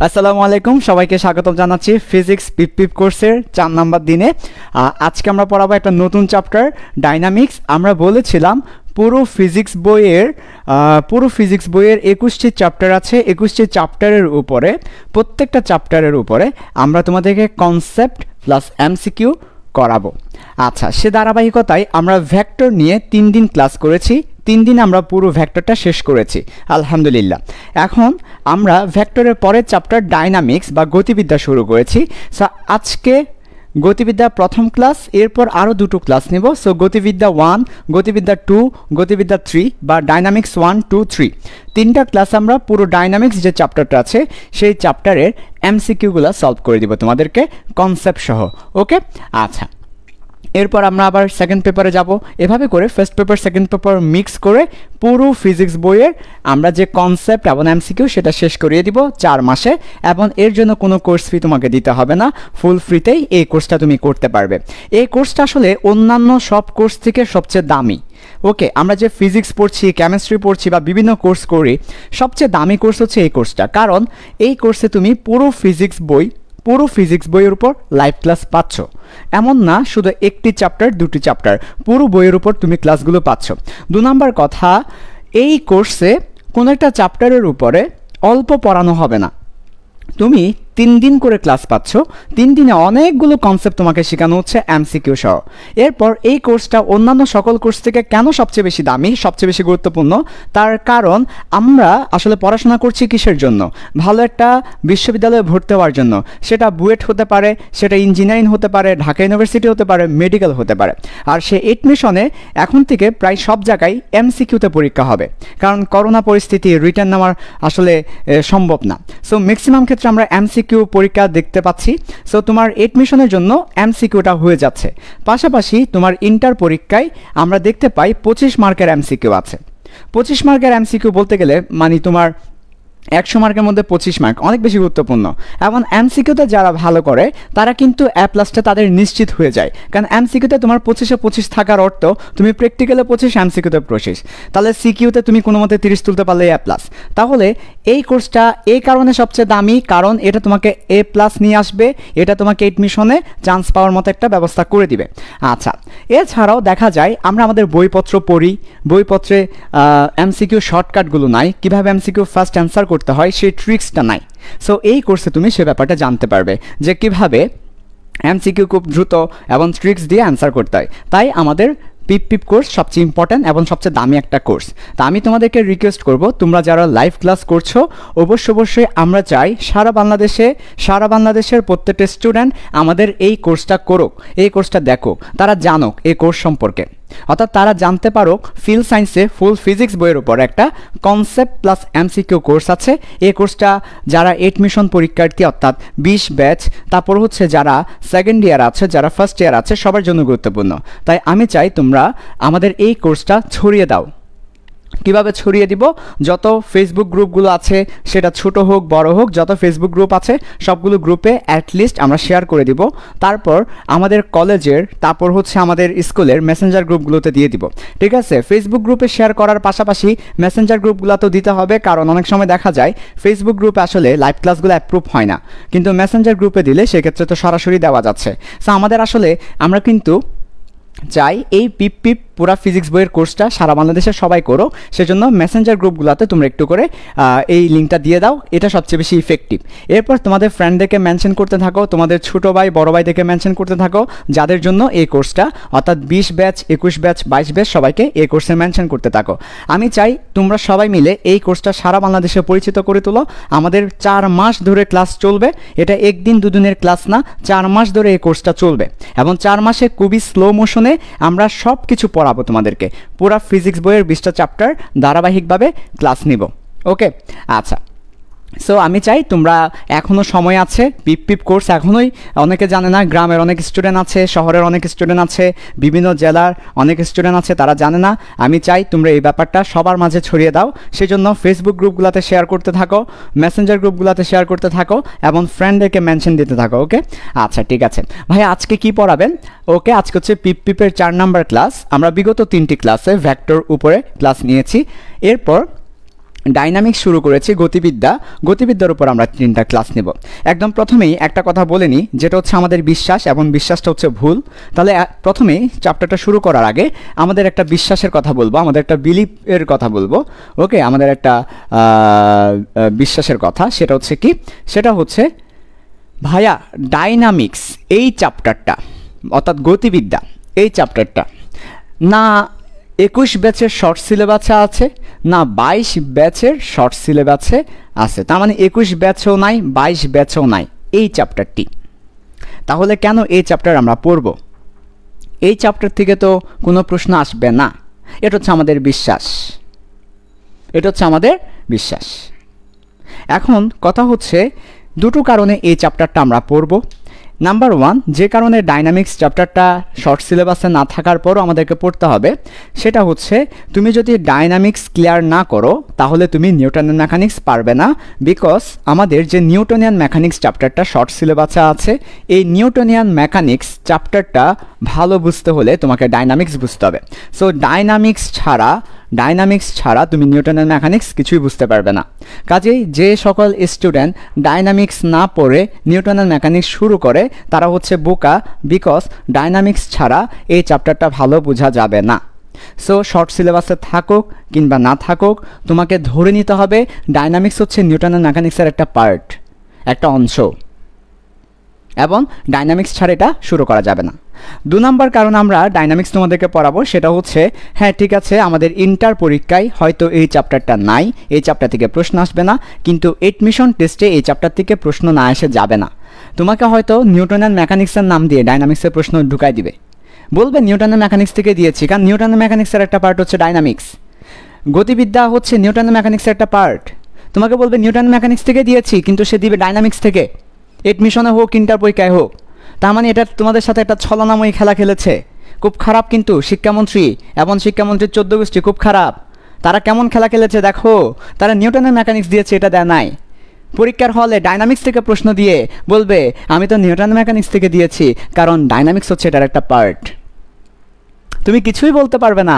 আসসালামু আলাইকুম, সবাইকে স্বাগতম জানাচ্ছি ফিজিক্স পিপ কোর্সের 4 নাম্বার দিনে। আজকে আমরা পড়াবো একটা নতুন চ্যাপ্টার ডাইনামিক্স। আমরা বলেছিলাম পুরো ফিজিক্স বইয়ের 21টি চ্যাপ্টার আছে। 21টি চ্যাপ্টারের উপরে প্রত্যেকটা চ্যাপ্টারের উপরে আমরা তোমাদেরকে কনসেপ্ট প্লাস এমসিকিউ করাবো। আচ্ছা, সে ধারাবাহিকতায় আমরা ভেক্টর নিয়ে 3 দিন ক্লাস করেছি। 3 দিন আমরা পুরো ভেক্টরটা শেষ করেছি আলহামদুলিল্লাহ। এখন আমরা ভেক্টরের পরের চ্যাপ্টার ডাইনামিক্স বা গতিবিদ্যা শুরু করেছি। সো আজকে গতিবিদ্যা প্রথম ক্লাস, এরপর আরও 2টো ক্লাস নেব। সো গতিবিদ্যা 1, গতিবিদ্যা 2, গতিবিদ্যা 3 বা ডাইনামিক্স 1, 2, 3 3টা ক্লাস আমরা পুরো ডাইনামিক্স যে চ্যাপ্টারটা আছে সেই চ্যাপ্টারের এমসিকিউগুলো সলভ করে দিব তোমাদেরকে কনসেপ্ট সহ। ওকে, আচ্ছা, এরপর আমরা আবার সেকেন্ড পেপারে যাব। এভাবে করে first paper second paper mix করে পুরো ফিজিক্স বইয়ের আমরা যে কনসেপ্ট এবং এমসিকিউ সেটা শেষ করিয়ে দিব 4 মাসে। এবং এর জন্য কোনো কোর্স ফি তোমাকে দিতে হবে না, ফুল ফ্রিতেই এই কোর্সটা তুমি করতে পারবে। এই কোর্সটা আসলে অন্যান্য সব কোর্স থেকে সবচেয়ে দামি। ওকে, আমরা যে ফিজিক্স পড়ছি, কেমিস্ট্রি পড়ছি বা বিভিন্ন কোর্স করি, সবচেয়ে দামি কোর্স হচ্ছে এই কোর্সটা। কারণ এই কোর্সে তুমি পুরো ফিজিক্স বইয়ের উপর লাইভ ক্লাস পাচ্ছ। এমন না শুধু একটি চ্যাপ্টার, 2টি চ্যাপ্টার, পুরো বইয়ের উপর তুমি ক্লাসগুলো পাচ্ছ। 2 নম্বর কথা, এই কোর্সে কোনো একটা চ্যাপ্টারের উপরে অল্প পড়ানো হবে না। তুমি 3 দিন করে ক্লাস পাচ্ছ। 3 দিনে অনেকগুলো কনসেপ্ট তোমাকে শেখানো হচ্ছে এমসিকিউ সহ। এরপর এই কোর্সটা অন্যান্য সকল কোর্স থেকে কেন সবচেয়ে বেশি দামি, সবচেয়ে বেশি গুরুত্বপূর্ণ, তার কারণ আমরা আসলে পড়াশোনা করছি কিসের জন্য? ভালো একটা বিশ্ববিদ্যালয়ে ভর্তি হওয়ার জন্য। সেটা বুয়েট হতে পারে, সেটা ইঞ্জিনিয়ারিং হতে পারে, ঢাকা ইউনিভার্সিটি হতে পারে, মেডিকেল হতে পারে। আর সে এডমিশনে এখন থেকে প্রায় সব জায়গায় এমসিকিউতে পরীক্ষা হবে, কারণ করোনা পরিস্থিতি, রিটার্ন নেওয়ার আসলে সম্ভব না। সো ম্যাক্সিমাম ক্ষেত্রে আমরা এমসিকিউ পরীক্ষা দেখতে পাচ্ছি। সো তোমার এডমিশনের জন্য এমসিকিউটা হয়ে যাচ্ছে। পাশাপাশি তোমার ইন্টার পরীক্ষায় আমরা দেখতে পাই 25 মার্কের এমসিকিউ আছে। 25 মার্কের এমসিকিউ বলতে গেলে মানে তোমার 100 মার্কের মধ্যে 25 মার্ক অনেক বেশি গুরুত্বপূর্ণ। এবং এমসিকিউতে যারা ভালো করে তারা কিন্তু A+ তাদের নিশ্চিত হয়ে যায়। কারণ এমসিকিউতে তোমার 25-এ 25 থাকার অর্থ তুমি প্র্যাকটিক্যালে 25, এমসিকিউতে 25। তাহলে সিকিউতে তুমি কোনো মতে 30 তুলতে পারলে A+। তাহলে এই কোর্সটা এই কারণে সবচেয়ে দামি, কারণ এটা তোমাকে A+ নিয়ে আসবে, এটা তোমাকে এডমিশনে চান্স পাওয়ার মতো একটা ব্যবস্থা করে দিবে। আচ্ছা, এছাড়াও দেখা যায় আমরা আমাদের বইপত্র পড়ি, বইপত্রে এমসিকিউ শর্টকাটগুলো নাই, কীভাবে এমসিকিউ ফার্স্ট অ্যান্সার করতে হয় সেই ট্রিক্সটা নাই। সো এই কোর্সে তুমি সে ব্যাপারটা জানতে পারবে যে কিভাবে এমসিকিউ খুব দ্রুত এবং ট্রিক্স দিয়ে অ্যান্সার করতে হয়। তাই আমাদের পিপ কোর্স সবচেয়ে ইম্পর্ট্যান্ট এবং সবচেয়ে দামি একটা কোর্স। তা আমি তোমাদেরকে রিকোয়েস্ট করব, তোমরা যারা লাইভ ক্লাস করছো অবশ্যই আমরা চাই সারা বাংলাদেশের প্রত্যেকটা স্টুডেন্ট আমাদের এই কোর্সটা করুক, এই কোর্সটা দেখুক, তারা জানুক এই কোর্স সম্পর্কে। অর্থাৎ তারা জানতে পারুক ফিল সায়েন্সে ফুল ফিজিক্স বইয়ের উপর একটা কনসেপ্ট প্লাস এমসিকিউ কোর্স আছে। এই কোর্সটা যারা এডমিশন পরীক্ষার্থী অর্থাৎ 20 ব্যাচ, তারপর হচ্ছে যারা সেকেন্ড ইয়ার আছে, যারা ফার্স্ট ইয়ার আছে, সবার জন্য গুরুত্বপূর্ণ। তাই আমি চাই তোমরা আমাদের এই কোর্সটা ছড়িয়ে দাও। কিভাবে ছড়িয়ে দিব? যত ফেসবুক গ্রুপগুলো আছে, সেটা ছোট হোক বড় হোক, যত ফেসবুক গ্রুপ আছে সবগুলো গ্রুপে অ্যাটলিস্ট আমরা শেয়ার করে দিব। তারপর আমাদের কলেজের, তারপর হচ্ছে আমাদের স্কুলের মেসেঞ্জার গ্রুপগুলোতে দিয়ে দিব। ঠিক আছে, ফেসবুক গ্রুপে শেয়ার করার পাশাপাশি মেসেঞ্জার গ্রুপগুলোতেও দিতে হবে, কারণ অনেক সময় দেখা যায় ফেসবুক গ্রুপে আসলে লাইভ ক্লাসগুলো অ্যাপ্রুভ হয় না, কিন্তু মেসেঞ্জার গ্রুপে দিলে সেক্ষেত্রে তো সরাসরি দেওয়া যাচ্ছে। সো আমাদের আসলে আমরা কিন্তু চাই এই পিপ পুরা ফিজিক্স বইয়ের কোর্সটা সারা বাংলাদেশের সবাই করো। সেজন্য মেসেঞ্জার গ্রুপগুলোতে তোমরা একটু করে এই লিঙ্কটা দিয়ে দাও, এটা সবচেয়ে বেশি ইফেক্টিভ। এরপর তোমাদের ফ্রেন্ডদেরকে মেনশন করতে থাকো, তোমাদের ছোটো ভাই বড় ভাইদেরকে মেনশন করতে থাকো যাদের জন্য এই কোর্সটা, অর্থাৎ 20 ব্যাচ, 21 ব্যাচ, 22 ব্যাচ সবাইকে এই কোর্সে মেনশন করতে থাকো। আমি চাই তোমরা সবাই মিলে এই কোর্সটা সারা বাংলাদেশে পরিচিত করে তোলো। আমাদের 4 মাস ধরে ক্লাস চলবে, এটা 1 দিন 2 দিনের ক্লাস না, 4 মাস ধরে এই কোর্সটা চলবে। এবং 4 মাসে খুবই স্লো মোশনে আমরা সব কিছু পড়াবো তোমাদেরকে। পুরা ফিজিক্স বইয়ের 20টা চ্যাপ্টার ধারাবাহিকভাবে ক্লাস নিব। ওকে, আচ্ছা, সো আমি চাই তোমরা, এখনও সময় আছে। পিপ কোর্স এখনোই অনেকে জানে না, গ্রামের অনেক স্টুডেন্ট আছে, শহরের অনেক স্টুডেন্ট আছে, বিভিন্ন জেলার অনেক স্টুডেন্ট আছে, তারা জানে না। আমি চাই তোমরা এই ব্যাপারটা সবার মাঝে ছড়িয়ে দাও। সেজন্য ফেসবুক গ্রুপগুলোতে শেয়ার করতে থাকো, মেসেঞ্জার গ্রুপগুলোতে শেয়ার করতে থাকো এবং ফ্রেন্ডদেরকে মেনশন দিতে থাকো। ওকে, আচ্ছা, ঠিক আছে ভাই, আজকে কি পড়াবেন? ওকে, আজকে হচ্ছে পিপের 4 নাম্বার ক্লাস। আমরা বিগত 3টি ক্লাসে ভেক্টর উপরে ক্লাস নিয়েছি। এরপর ডাইনামিক্স শুরু করেছি, গতিবিদ্যার উপর আমরা 3টা ক্লাস নেব। একদম প্রথমেই একটা কথা বলে নিই, যেটা হচ্ছে আমাদের বিশ্বাস, এবং বিশ্বাসটা হচ্ছে ভুল। তাহলে প্রথমেই চ্যাপ্টারটা শুরু করার আগে আমাদের একটা বিশ্বাসের কথা বলবো, আমাদের একটা বিলিফের কথা বলবো। ওকে, আমাদের একটা বিশ্বাসের কথা। সেটা হচ্ছে কি? সেটা হচ্ছে ভাইয়া ডাইনামিক্স এই চ্যাপ্টারটা, অর্থাৎ গতিবিদ্যা এই চ্যাপ্টারটা না 21 ব্যাচের শর্ট সিলেবাসে আছে, না 22 ব্যাচের শর্ট সিলেবাসে আছে। তার মানে 21 ব্যাচও নাই, 22 ব্যাচও নাই এই চ্যাপ্টারটি। তাহলে কেন এই চ্যাপ্টার আমরা পড়ব? এই চ্যাপ্টার থেকে তো কোনো প্রশ্ন আসবে না। এটা হচ্ছে আমাদের বিশ্বাস, এটা হচ্ছে আমাদের বিশ্বাস। এখন কথা হচ্ছে দুটো কারণে এই চ্যাপ্টারটা আমরা পড়ব। নাম্বার 1, যে কারণে ডাইনামিক্স চ্যাপ্টারটা শর্ট সিলেবাসে না থাকার পরও আমাদেরকে পড়তে হবে, সেটা হচ্ছে তুমি যদি ডাইনামিক্স ক্লিয়ার না করো তাহলে তুমি নিউটনিয়ান মেকানিক্স পারবে না। বিকজ আমাদের যে নিউটনিয়ান মেকানিক্স চ্যাপ্টারটা শর্ট সিলেবাসে আছে, এই নিউটনিয়ান মেকানিক্স চ্যাপ্টারটা ভালো বুঝতে হলে তোমাকে ডাইনামিক্স বুঝতে হবে। সো ডাইনামিক্স ছাড়া তুমি নিউটনের মেকানিক্স কিছুই বুঝতে পারবে না। কাজেই যে সকল স্টুডেন্ট ডাইনামিক্স না পড়ে নিউটনের মেকানিক্স শুরু করে তারা হচ্ছে বোকা, বিকজ ডাইনামিক্স ছাড়া এই চ্যাপ্টারটা ভালো বোঝা যাবে না। সো শর্ট সিলেবাসে থাকুক কিংবা না থাকুক, তোমাকে ধরে নিতে হবে ডাইনামিক্স হচ্ছে নিউটনের মেকানিক্সের একটা পার্ট, একটা অংশ, এবং ডাইনামিক্স ছাড়া এটা শুরু করা যাবে না। 2 নম্বর কারণ আমরা ডাইনামিক্স তোমাদেরকে পড়াবো, সেটা হচ্ছে হ্যাঁ ঠিক আছে, আমাদের ইন্টার পরীক্ষায় হয়তো এই চ্যাপ্টারটা নাই, এই চ্যাপ্টার থেকে প্রশ্ন আসবে না, কিন্তু এডমিশন টেস্টে এই চ্যাপ্টার থেকে প্রশ্ন না এসে যাবে না। তোমাকে হয়তো নিউটনিয়ান মেকানিক্সের নাম দিয়ে ডাইনামিক্সের প্রশ্ন ঢুকাই দিবে, বলবে নিউটনের মেকানিক্স থেকে দিয়েছি, কারণ নিউটনের মেকানিক্সের একটা পার্ট হচ্ছে ডাইনামিক্স, গতিবিদ্যা হচ্ছে নিউটনের মেকানিক্সের একটা পার্ট। তোমাকে বলবে নিউটনের মেকানিক্স থেকে দিয়েছি, কিন্তু সে দিবে ডাইনামিক্স থেকে, এডমিশনে হোক ইন্টার পরীক্ষায় হোক। তার মানে এটা তোমাদের সাথে একটা ছলনাময়ী খেলা খেলেছে। খুব খারাপ কিন্তু শিক্ষামন্ত্রী এবং শিক্ষামন্ত্রীর 14 গোষ্ঠী খুব খারাপ। তারা কেমন খেলা খেলেছে দেখো, তারা নিউটনের মেকানিক্স দিয়েছে, এটা দেয় নাই। পরীক্ষার হলে ডাইনামিক্স থেকে প্রশ্ন দিয়ে বলবে আমি তো নিউটনের মেকানিক্স থেকে দিয়েছি, কারণ ডাইনামিক্স হচ্ছে এটার একটা পার্ট। তুমি কিছুই বলতে পারবে না।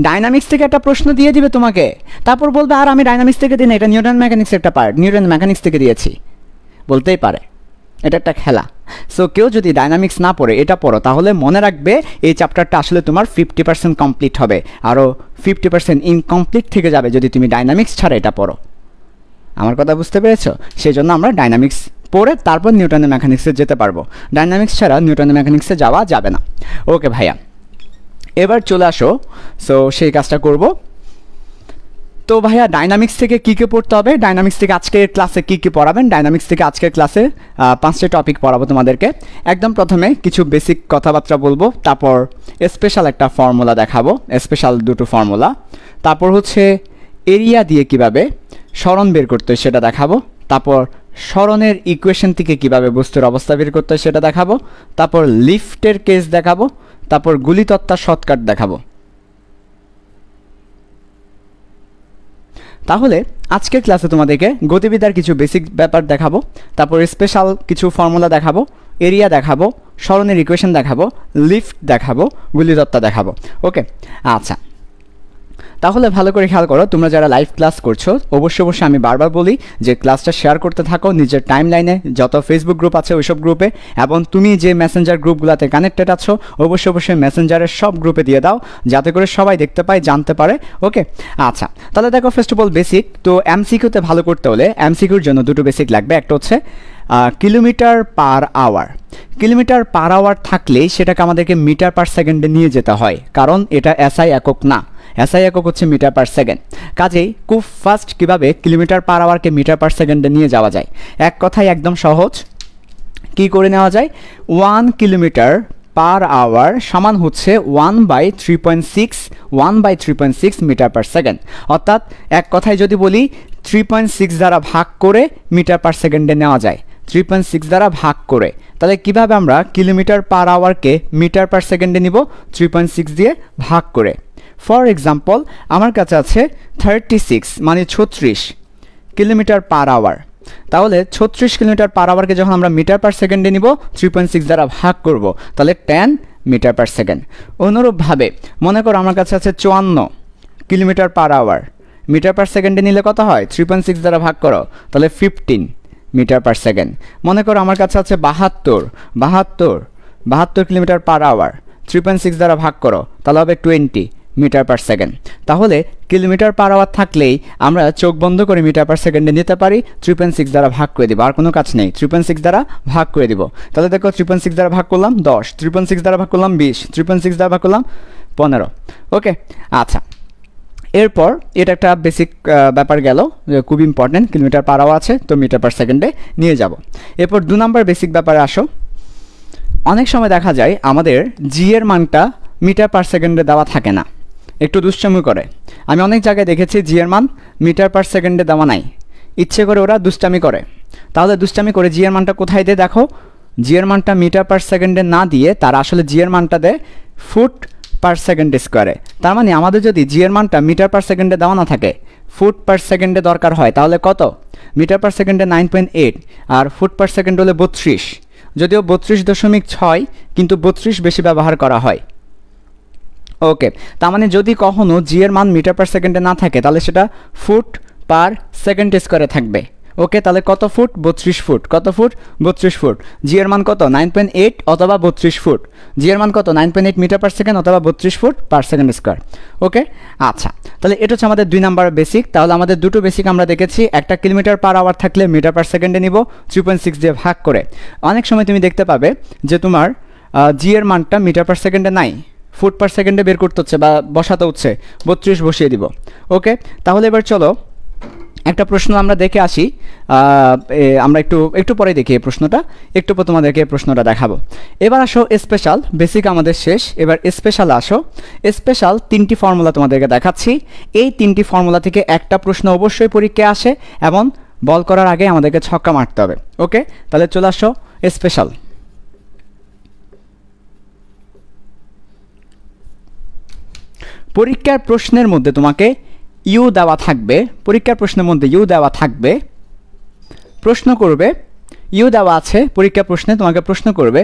ডাইনামিক্স থেকে একটা প্রশ্ন দিয়ে দিবে তোমাকে, তারপর বলবে আর আমি ডাইনামিক্স থেকে দিই না, এটা নিউটন মেকানিক্সের একটা পার্ট, নিউটন মেকানিক্স থেকে দিয়েছি। বলতেই পারে, এটা একটা খেলা। সো কেউ যদি ডাইনামিক্স না পড়ে এটা পড়ো, তাহলে মনে রাখবে এই চ্যাপ্টারটা আসলে তোমার 50% কমপ্লিট হবে, আরও 50% ইনকমপ্লিট থেকে যাবে যদি তুমি ডাইনামিক্স ছাড়া এটা পড়ো। আমার কথা বুঝতে পেরেছ? সেই জন্য আমরা ডাইনামিক্স পড়ে তারপর নিউটনের মেকানিক্সে যেতে পারবো। ডাইনামিক্স ছাড়া নিউটনের মেকানিক্সে যাওয়া যাবে না। ওকে ভাইয়া, এবার চলে আসো। সো সেই কাজটা করব। তো ভাইয়া ডাইনামিক্স থেকে কী কী পড়তে হবে, ডাইনামিক্স থেকে আজকের ক্লাসে কী কী পড়াবেন? ডাইনামিক্স থেকে আজকের ক্লাসে 5টা টপিক পড়াবো তোমাদেরকে। একদম প্রথমে কিছু বেসিক কথাবার্তা বলবো, তারপর স্পেশাল একটা ফর্মুলা দেখাবো, স্পেশাল 2টো ফর্মুলা। তারপর হচ্ছে এরিয়া দিয়ে কিভাবে সরণ বের করতে হয় সেটা দেখাবো। তারপর সরণের ইকুয়েশন থেকে কিভাবে বস্তুর অবস্থা বের করতে হয় সেটা দেখাবো। তারপর লিফটের কেস দেখাবো। তারপর গুলিতত্ত্ব শর্টকাট দেখাবো। তাহলে আজকের ক্লাসে তোমাদেরকে গতিবিদ্যার কিছু বেসিক ব্যাপার দেখাবো, তারপর স্পেশাল কিছু ফর্মুলা দেখাবো, এরিয়া দেখাবো, সরণের ইকুয়েশন দেখাবো, লিফট দেখাবো, গুলিতত্ত্ব দেখাবো। ওকে, আচ্ছা, তাহলে ভালো করে খেয়াল করো, তোমরা যারা লাইভ ক্লাস করছো অবশ্যই আমি বারবার বলি যে ক্লাসটা শেয়ার করতে থাকো নিজের টাইম লাইনে, যত ফেসবুক গ্রুপ আছে ওইসব গ্রুপে, এবং তুমি যে মেসেঞ্জার গ্রুপগুলোতে কানেক্টেড আছো অবশ্যই মেসেঞ্জারের সব গ্রুপে দিয়ে দাও, যাতে করে সবাই দেখতে পায়, জানতে পারে। ওকে, আচ্ছা, তাহলে দেখো ফার্স্ট অফ অল বেসিক। তো এমসিকিউতে ভালো করতে হলে এমসিকিউর জন্য 2টো বেসিক লাগবে। একটা হচ্ছে kilometre per hour. Kilometre per hour থাকলেই সেটাকে আমাদেরকে মিটার পার সেকেন্ডে নিয়ে যেতে হয়, কারণ এটা এসআই একক না, এসআই একক হচ্ছে মিটার পার সেকেন্ড। কাজেই খুব ফাস্ট কীভাবে কিলোমিটার পার আওয়ারকে মিটার পার সেকেন্ডে নিয়ে যাওয়া যায়, এক কথায় একদম সহজ। কি করে নেওয়া যায়? 1 কিলোমিটার পার আওয়ার সমান হচ্ছে 1/3.6 মিটার পার সেকেন্ড। অর্থাৎ এক কথায় যদি বলি 3.6 দ্বারা ভাগ করে মিটার পার সেকেন্ডে নেওয়া যায়, 3.6 দ্বারা ভাগ করে। তাহলে কিভাবে আমরা কিলোমিটার পার আওয়ারকে মিটার পার সেকেন্ডে নিব? 3.6 দিয়ে ভাগ করে। ফর এক্সাম্পল, আমার কাছে আছে 36 মানে 36 কিলোমিটার পার আওয়ার। তাহলে 36 কিলোমিটার পার আওয়ারকে যখন আমরা মিটার পার সেকেন্ডে নিব 3.6 দ্বারা ভাগ করব, তাহলে 10 মিটার পার সেকেন্ড। অনুরূপভাবে মনে করো আমার কাছে আছে 54 kilometre per hour, metre per সেকেন্ডে নিলে কত হয় 3.6 দ্বারা ভাগ করো, তাহলে 15 মিটার পার সেকেন্ড। মনে করো আমার কাছে আছে 72 কিলোমিটার পার আওয়ার, 3.6 দ্বারা ভাগ করো, তাহলে হবে 20 মিটার পার সেকেন্ড। তাহলে কিলোমিটার পার আওয়ার থাকলেই আমরা চোখ বন্ধ করে মিটার পার সেকেন্ডে নিতে পারি, 3.6 দ্বারা ভাগ করে দিব, আর কোনো কাজ নেই, 3.6 দ্বারা ভাগ করে দিব। তাহলে দেখো 3.6 দ্বারা ভাগ করলাম 10, 3.6 দ্বারা ভাগ করলাম 20, 3.6 দ্বারা ভাগ করলাম 15। ওকে, আচ্ছা, এরপর এটা একটা বেসিক ব্যাপার গেল, খুব ইম্পর্টেন্ট, কিলোমিটার পার আওয়ার আছে তো মিটার পার সেকেন্ডে নিয়ে যাব। এরপর 2 নম্বর বেসিক ব্যাপারে আসো। অনেক সময় দেখা যায় আমাদের জি এর মানটা মিটার পার সেকেন্ডে দেওয়া থাকে না, একটু দুষ্টামি করে। আমি অনেক জায়গায় দেখেছি জি এর মান মিটার পার সেকেন্ডে দেওয়া নাই, ইচ্ছে করে ওরা দুষ্টামি করে। তাহলে দুষ্টামি করে জি এর মানটা কোথায় দেয় দেখো, জি এর মানটা মিটার পার সেকেন্ডে না দিয়ে তারা আসলে জি এর মানটা দেয় ফুট পার সেকেন্ড স্কোয়ারে। তার মানে আমাদের যদি জি এর মানটা মিটার পার সেকেন্ডে দেওয়া না থাকে, ফুট পার সেকেন্ডে দরকার হয়, তাহলে কত, মিটার পার সেকেন্ডে 9.8 আর ফুট পার সেকেন্ড হলে 32, যদিও 32.6 কিন্তু 32 বেশি ব্যবহার করা হয়। ওকে, তার মানে যদি কখনো জি এর মান মিটার পার সেকেন্ডে না থাকে তাহলে সেটা ফুট পার সেকেন্ড স্কোয়ারে থাকবে। ওকে, তাহলে কত ফুট, 32 ফুট, কত ফুট, 32 ফুট। জি এর মান কত, 9.8 অথবা 32 ফুট। জি এর মান কত, 9.8 মিটার পার সেকেন্ড অথবা 32 ফুট পার সেকেন্ড স্কোয়ার। ওকে, আচ্ছা, তাহলে এটা হচ্ছে আমাদের 2 নাম্বার বেসিক। তাহলে আমাদের দুটো বেসিক আমরা দেখেছি, একটা কিলোমিটার পার আওয়ার থাকলে মিটার পার সেকেন্ডে নিব 3.6 দিয়ে ভাগ করে। অনেক সময় তুমি দেখতে পাবে যে তোমার জি এর মানটা মিটার পার সেকেন্ডে নাই, ফুট পার সেকেন্ডে বের করতে হচ্ছে বা বসাতে হচ্ছে, 32 বসিয়ে দিব। ওকে, তাহলে এবার চলো একটা প্রশ্ন আমরা দেখে আসি, আমরা একটু পরে দেখি এই প্রশ্নটা, একটু পর তোমাদেরকে প্রশ্নটা দেখাবো। এবার আসো স্পেশাল, বেসিক আমাদের শেষ, এবার স্পেশাল আসো। স্পেশাল 3টি ফর্মুলা তোমাদেরকে দেখাচ্ছি, এই 3টি ফর্মুলা থেকে একটা প্রশ্ন অবশ্যই পরীক্ষায় আসে এবং বল করার আগে আমাদেরকে ছক্কা মারতে হবে। ওকে, তাহলে চলে আসো স্পেশাল। পরীক্ষার প্রশ্নের মধ্যে তোমাকে ইউ দেওয়া থাকবে, পরীক্ষার প্রশ্নের মধ্যে ইউ দেওয়া থাকবে, প্রশ্ন করবে, ইউ দেওয়া আছে পরীক্ষা প্রশ্নে, তোমাকে প্রশ্ন করবে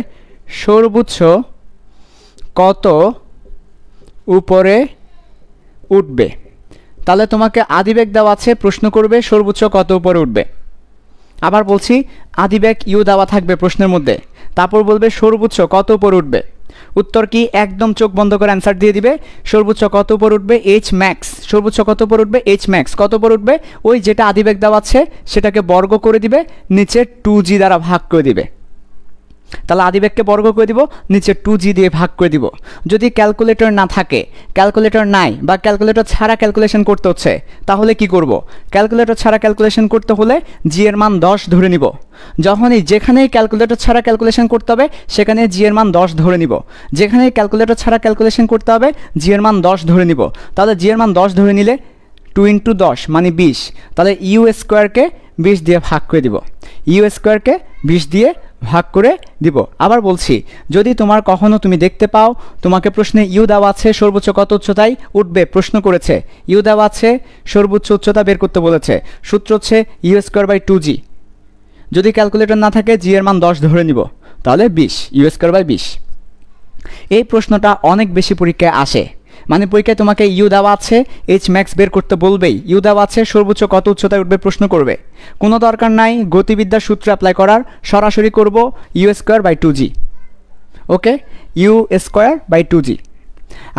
সর্বোচ্চ কত উপরে উঠবে। তাহলে তোমাকে আদিবেগ দেওয়া আছে, প্রশ্ন করবে সর্বোচ্চ কত উপরে উঠবে। আবার বলছি, আদিবেগ ইউ দেওয়া থাকবে প্রশ্নের মধ্যে, তারপর বলবে সর্বোচ্চ কত উপরে উঠবে। উত্তর কি, একদম চোখ বন্ধ করে অ্যান্সার দিয়ে দিবে, সর্বোচ্চ কত উপর উঠবে, এইচ ম্যাক্স, সর্বোচ্চ কত উপর উঠবে, এইচ ম্যাক্স, কত উপর উঠবে, ওই যেটা আদিবেগ দেওয়া আছে সেটাকে বর্গ করে দিবে, নিচে 2g দ্বারা ভাগ করে দিবে। তাহলে আদিবেগকে বর্গ করে দিব, নিচে 2g দিয়ে ভাগ করে দিব। যদি ক্যালকুলেটর না থাকে, ক্যালকুলেটর নাই বা ক্যালকুলেটর ছাড়া ক্যালকুলেশন করতে হচ্ছে, তাহলে কি করব, ক্যালকুলেটর ছাড়া ক্যালকুলেশন করতে হলে জি এর মান 10 ধরে নিব। যখনই যেখানেই ক্যালকুলেটর ছাড়া ক্যালকুলেশন করতে হবে সেখানে জি এর মান 10 ধরে নিব, যেখানেই ক্যালকুলেটর ছাড়া ক্যালকুলেশন করতে হবে জি এর মান 10 ধরে নিব। তাহলে জি এর মান 10 ধরে নিলে 2 × 10 মানে 20, তাহলে ইউ স্কোয়ারকে 20 দিয়ে ভাগ করে দিব, ইউ স্কোয়ারকে 20 দিয়ে ভাগ করে দিব। আবার বলছি, যদি তোমার কখনো তুমি দেখতে পাও তোমাকে প্রশ্নে ইউ দেওয়া আছে সর্বোচ্চ কত উচ্চতায় উঠবে প্রশ্ন করেছে, ইউ দেওয়া আছে সর্বোচ্চ উচ্চতা বের করতে বলেছে, সূত্র হচ্ছে ইউ স্কোয়ার বাই 2g। যদি ক্যালকুলেটর না থাকে জি এর মান 10 ধরে নিব, তাহলে 20, ইউ স্কোয়ার বাই 20। এই প্রশ্নটা অনেক বেশি পরীক্ষায় আসে, মানে পরীক্ষায় তোমাকে ইউ দেওয়া আছে, এইচ ম্যাক্স বের করতে বলবেই, ইউ দেওয়া আছে সর্বোচ্চ কত উচ্চতায় উঠবে প্রশ্ন করবে, কোনো দরকার নাই গতিবিদ্যার সূত্র অ্যাপ্লাই করার, সরাসরি করব U square by 2g। Okay, U square by 2g।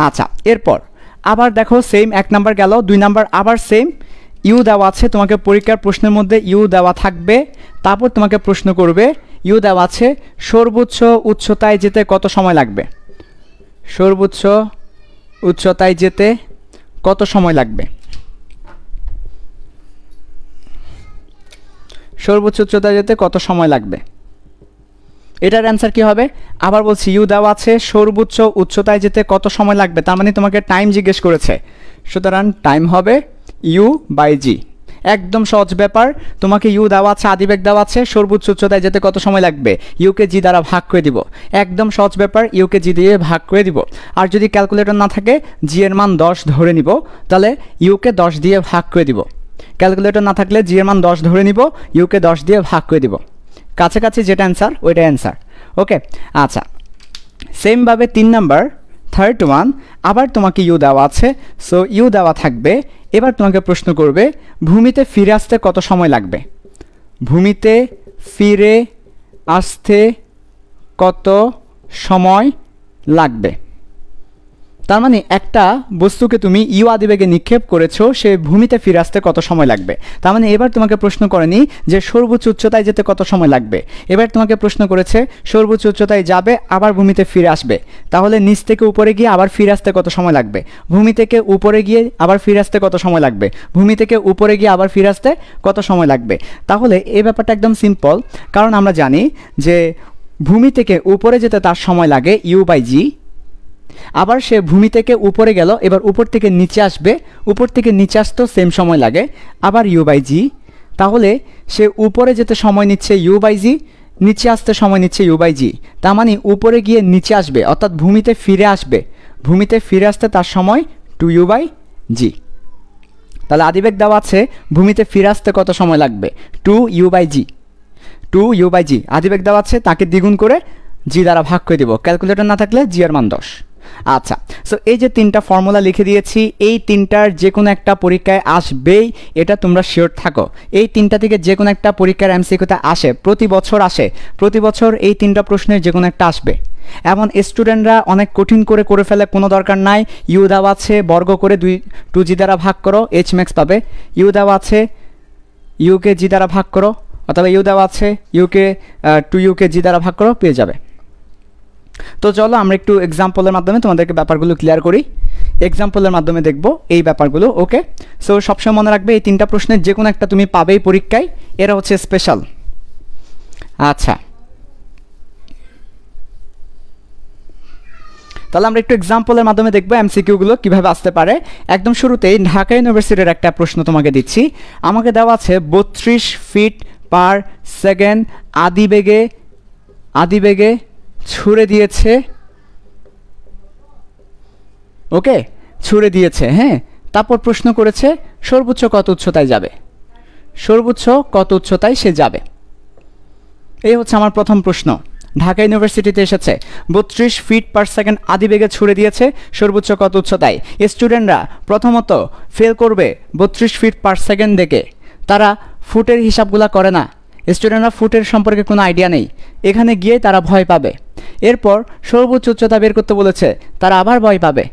আচ্ছা, এরপর আবার দেখো সেম 1 নাম্বার গেল, 2 নাম্বার আবার সেম, ইউ দেওয়া আছে, তোমাকে পরীক্ষার প্রশ্নের মধ্যে ইউ দেওয়া থাকবে, তারপর তোমাকে প্রশ্ন করবে ইউ দেওয়া আছে সর্বোচ্চ উচ্চতায় যেতে কত সময় লাগবে, সর্বোচ্চ উচ্চতায় যেতে কত সময় লাগবে, সর্বোচ্চ উচ্চতায় যেতে কত সময় লাগবে। এটার অ্যান্সার কি হবে, আবার বলছি ইউ দেওয়া আছে সর্বোচ্চ উচ্চতায় যেতে কত সময় লাগবে, তার মানে তোমাকে টাইম জিজ্ঞেস করেছে, সুতরাং টাইম হবে ইউ বাই জি। একদম সহজ ব্যাপার, তোমাকে ইউ দেওয়া আছে, আদিবেগ দেওয়া আছে, সর্বোচ্চ উচ্চতায় যেতে কত সময় লাগবে, ইউকে জি দ্বারা ভাগ করে দিব। একদম সহজ ব্যাপার, ইউকে জি দিয়ে ভাগ করে দিব। আর যদি ক্যালকুলেটর না থাকে জি এর মান 10 ধরে নিব, তাহলে ইউকে 10 দিয়ে ভাগ করে দিব। ক্যালকুলেটর না থাকলে জি এর মান 10 ধরে নিব, ইউকে 10 দিয়ে ভাগ করে দিব। কাছাকাছি যেটা অ্যান্সার ওইটা অ্যান্সার। ওকে, আচ্ছা, সেমভাবে 3 থার্ড ওয়ান আবার তোমাকে ইউ দেওয়া আছে, সো ইউ দেওয়া থাকবে। এবার তোমাকে প্রশ্ন করবে ভূমিতে ফিরে আসতে কত সময় লাগবে, ভূমিতে ফিরে আসতে কত সময় লাগবে। তার মানে একটা বস্তুকে তুমি ইউ আদিবেগে নিক্ষেপ করেছো, সে ভূমিতে ফিরে আসতে কত সময় লাগবে। তার মানে এবার তোমাকে প্রশ্ন করেনি যে সর্বোচ্চ উচ্চতায় যেতে কত সময় লাগবে, এবার তোমাকে প্রশ্ন করেছে সর্বোচ্চ উচ্চতায় যাবে আবার ভূমিতে ফিরে আসবে, তাহলে নিচ থেকে উপরে গিয়ে আবার ফিরে আসতে কত সময় লাগবে, ভূমি থেকে উপরে গিয়ে আবার ফিরে আসতে কত সময় লাগবে, ভূমি থেকে উপরে গিয়ে আবার ফিরে আসতে কত সময় লাগবে। তাহলে এই ব্যাপারটা একদম সিম্পল, কারণ আমরা জানি যে ভূমি থেকে উপরে যেতে তার সময় লাগে u/g, আবার সে ভূমি থেকে উপরে গেল, এবার উপর থেকে নিচে আসবে, উপর থেকে নিচে আসতেও সেম সময় লাগে, আবার u/g। তাহলে সে উপরে যেতে সময় নিচ্ছে u/g, নিচে আসতে সময় নিচ্ছে u/g। তার মানে উপরে গিয়ে নিচে আসবে অর্থাৎ ভূমিতে ফিরে আসবে, ভূমিতে ফিরে আসতে তার সময় 2u/g। তাহলে আদিবেগ দেওয়া আছে ভূমিতে ফিরে আসতে কত সময় লাগবে, 2u/g। 2u/g আদিবেগ দেওয়া আছে, তাকে দ্বিগুণ করে g দ্বারা ভাগ করে দিব, ক্যালকুলেটর না থাকলে g এর মান 10। আচ্ছা, সো এই যে তিনটা ফর্মুলা লিখে দিয়েছি, এই তিনটার যে কোনো একটা পরীক্ষায় আসবেই, এটা তোমরা শিওর থাকো। এই তিনটা থেকে যে কোনো একটা পরীক্ষার এমসিকিউতে আসে, প্রতি বছর আসে, প্রতি বছর এই তিনটা প্রশ্নের যে কোনো একটা আসবে। এমন স্টুডেন্টরা অনেক কঠিন করে ফেলে, কোনো দরকার নাই। ইউ দেওয়া আছে বর্গ করে 2g দ্বারা ভাগ করো, এইচ ম্যাক্স পাবে। ইউ দেওয়া আছে ইউকে জি দ্বারা ভাগ করো, অথবা ইউ দেওয়া আছে ইউকে 2u জি দ্বারা ভাগ করো, পেয়ে যাবে। তো চলো আমরা একটু এক্সাম্পলের মাধ্যমে তোমাদেরকে ব্যাপারগুলো ক্লিয়ার করি, এক্সাম্পলের মাধ্যমে দেখব এই ব্যাপারগুলো। ওকে, সো সবসময় মনে রাখবে এই তিনটা প্রশ্নের যে কোনো একটা তুমি পাবেই পরীক্ষায়, এরা হচ্ছে স্পেশাল। আচ্ছা, তাহলে আমরা একটু এক্সাম্পলের মাধ্যমে দেখবো এমসিকিউগুলো কীভাবে আসতে পারে। একদম শুরুতেই ঢাকা ইউনিভার্সিটির একটা প্রশ্ন তোমাকে দিচ্ছি। আমাকে দেওয়া আছে 32 ফিট পার সেকেন্ড আদিবেগে ছুড়ে দিয়েছে, ওকে, ছুড়ে দিয়েছে, হ্যাঁ। তারপর প্রশ্ন করেছে সর্বোচ্চ কত উচ্চতায় যাবে, সর্বোচ্চ কত উচ্চতায় সে যাবে। এই হচ্ছে আমার প্রথম প্রশ্ন, ঢাকা ইউনিভার্সিটিতে এসেছে 32 ফিট পার সেকেন্ড আদিবেগে ছুড়ে দিয়েছে, সর্বোচ্চ কত উচ্চতায়। স্টুডেন্টরা প্রথমত ফেল করবে 32 ফিট পার সেকেন্ড দেখে, তারা ফুটের হিসাবগুলো করে না, স্টুডেন্টরা ফুটের সম্পর্কে কোনো আইডিয়া নেই, এখানে গিয়ে তারা ভয় পাবে। এরপর সর্বোচ্চ উচ্চতা বের করতে বলেছে, তারা আবার ভয় পাবে।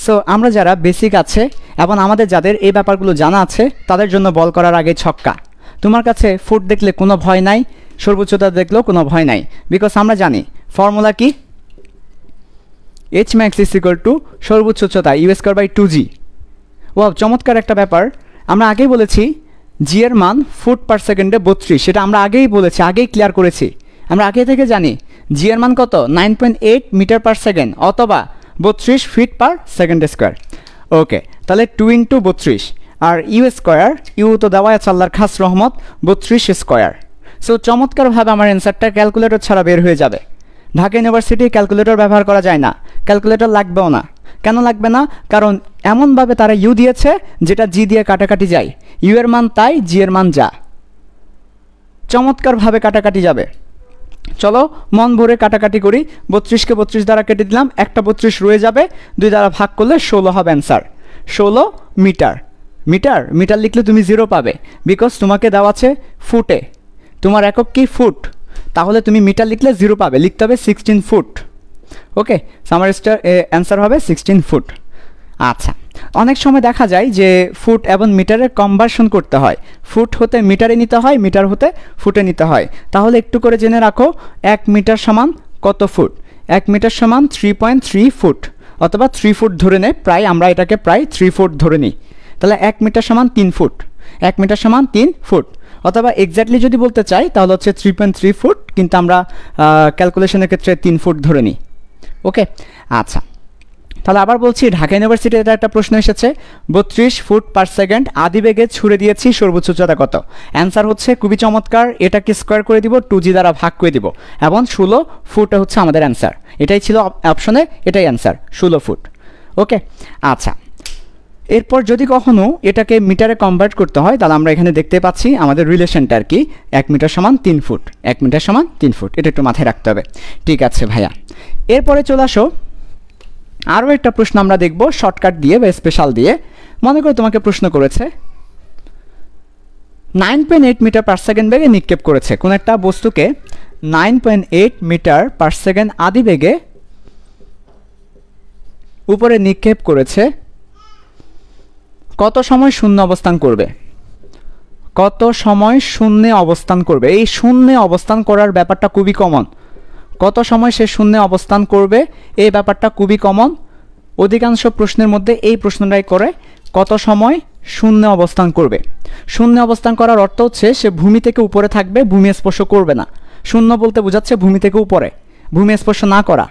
সো আমরা যারা বেসিক আছে এবং আমাদের যাদের এই ব্যাপারগুলো জানা আছে, তাদের জন্য বল করার আগে ছক্কা। তোমার কাছে ফুট দেখলে কোনো ভয় নাই, সর্বোচ্চতা দেখলেও কোনো ভয় নাই, বিকজ আমরা জানি ফর্মুলা কি, H max is equal to সর্বোচ্চ উচ্চতা u²/2g। ও চমৎকার একটা ব্যাপার, আমরা আগেই বলেছি জি এর মান ফুট পার সেকেন্ডে 32, সেটা আমরা আগেই বলেছি, আগেই ক্লিয়ার করেছি, আমরা আগে থেকে জানি জি এর মান কত 9.8 মিটার পার সেকেন্ড অথবা 32 ফিট পার সেকেন্ড স্কোয়ার। ওকে, তাহলে 2 × 32 আর u², ইউ তো দেওয়া আছে আল্লাহর খাস রহমত, 32 স্কোয়ার। সো চমৎকারভাবে আমার অ্যান্সারটা ক্যালকুলেটর ছাড়া বের হয়ে যাবে। ঢাকা ইউনিভার্সিটি ক্যালকুলেটর ব্যবহার করা যায় না, ক্যালকুলেটর লাগবেও না। কেন লাগবে না? কারণ এমনভাবে তারা ইউ দিয়েছে যেটা জি দিয়ে কাটাকাটি যায়, ইউ এর মান তাই, জি এর মান যা, চমৎকারভাবে কাটাকাটি যাবে। চলো মন ভরে কাটাকাটি করি, 32কে 32 দ্বারা কেটে দিলাম, একটা 32 রয়ে যাবে, 2 দ্বারা ভাগ করলে 16 হবে অ্যান্সার। 16 মিটার, মিটার মিটার লিখলে তুমি 0 পাবে, বিকজ তোমাকে দেওয়া আছে ফুটে, তোমার একক কি ফুট, তাহলে তুমি মিটার লিখলে 0 পাবে, লিখতে হবে 16 ফুট। ওকে, আমার অ্যান্সার হবে 16 ফুট। আচ্ছা, অনেক সময় দেখা যায় যে ফুট এবং মিটারের কনভার্সন করতে হয়, ফুট হতে মিটারে নিতে হয়, মিটার হতে ফুটে নিতে হয়। তাহলে একটু করে জেনে রাখো 1 মিটার সমান কত ফুট, 1 মিটার সমান 3.3 ফুট, অথবা 3 ফুট ধরে নেই, প্রায় আমরা এটাকে প্রায় 3 ফুট ধরে নিই। তাহলে 1 মিটার সমান 3 ফুট, 1 মিটার সমান 3 ফুট, অথবা এক্স্যাক্টলি যদি বলতে চাই তাহলে হচ্ছে 3.3 ফুট, কিন্তু আমরা ক্যালকুলেশনের ক্ষেত্রে 3 ফুট ধরে নিই। ওকে, আচ্ছা, তাহলে আবার বলছি ঢাকা ইউনিভার্সিটিতে এটা একটা প্রশ্ন এসেছে, 32 ফুট পার সেকেন্ড আদিবেগে ছুড়ে দিয়েছি, সর্বোচ্চ উচ্চতা কত। অ্যান্সার হচ্ছে খুবই চমৎকার, এটাকে স্কোয়ার করে দিব, 2g দ্বারা ভাগ করে দিব, এবং 16 ফুট হচ্ছে আমাদের অ্যান্সার। এটাই ছিল অপশনে, এটাই অ্যান্সার, 16 ফুট। ওকে, আচ্ছা, এরপর যদি কখনো এটাকে মিটারে কনভার্ট করতে হয়, তাহলে আমরা এখানে দেখতে পাচ্ছি আমাদের রিলেশনটা আর কি, 1 মিটার সমান 3 ফুট, 1 মিটার সমান 3 ফুট, এটা একটু মাথায় রাখতে হবে। ঠিক আছে ভাইয়া, এরপরে চলে আসো আরও একটা প্রশ্ন আমরা দেখব শর্টকাট দিয়ে বা স্পেশাল দিয়ে। মনে করো তোমাকে প্রশ্ন করেছে 9.8 মিটার পার সেকেন্ড বেগে নিক্ষেপ করেছে, কোন একটা বস্তুকে 9.8 মিটার পার সেকেন্ড আদি বেগে উপরে নিক্ষেপ করেছে, কত সময় শূন্য অবস্থান করবে? কত সময় শূন্যে অবস্থান করবে? এই শূন্যে অবস্থান করার ব্যাপারটা খুবই কমন। কত সময় সে শূন্যে অবস্থান করবে এই ব্যাপারটা খুবই কমন। অধিকাংশ প্রশ্নের মধ্যে এই প্রশ্নটাই করে, কত সময় শূন্যে অবস্থান করবে। শূন্যে অবস্থান করার অর্থ হচ্ছে সে ভূমি থেকে উপরে থাকবে, ভূমি স্পর্শ করবে না। শূন্য বলতে বোঝাচ্ছে ভূমি থেকে উপরে, ভূমি স্পর্শ না করা।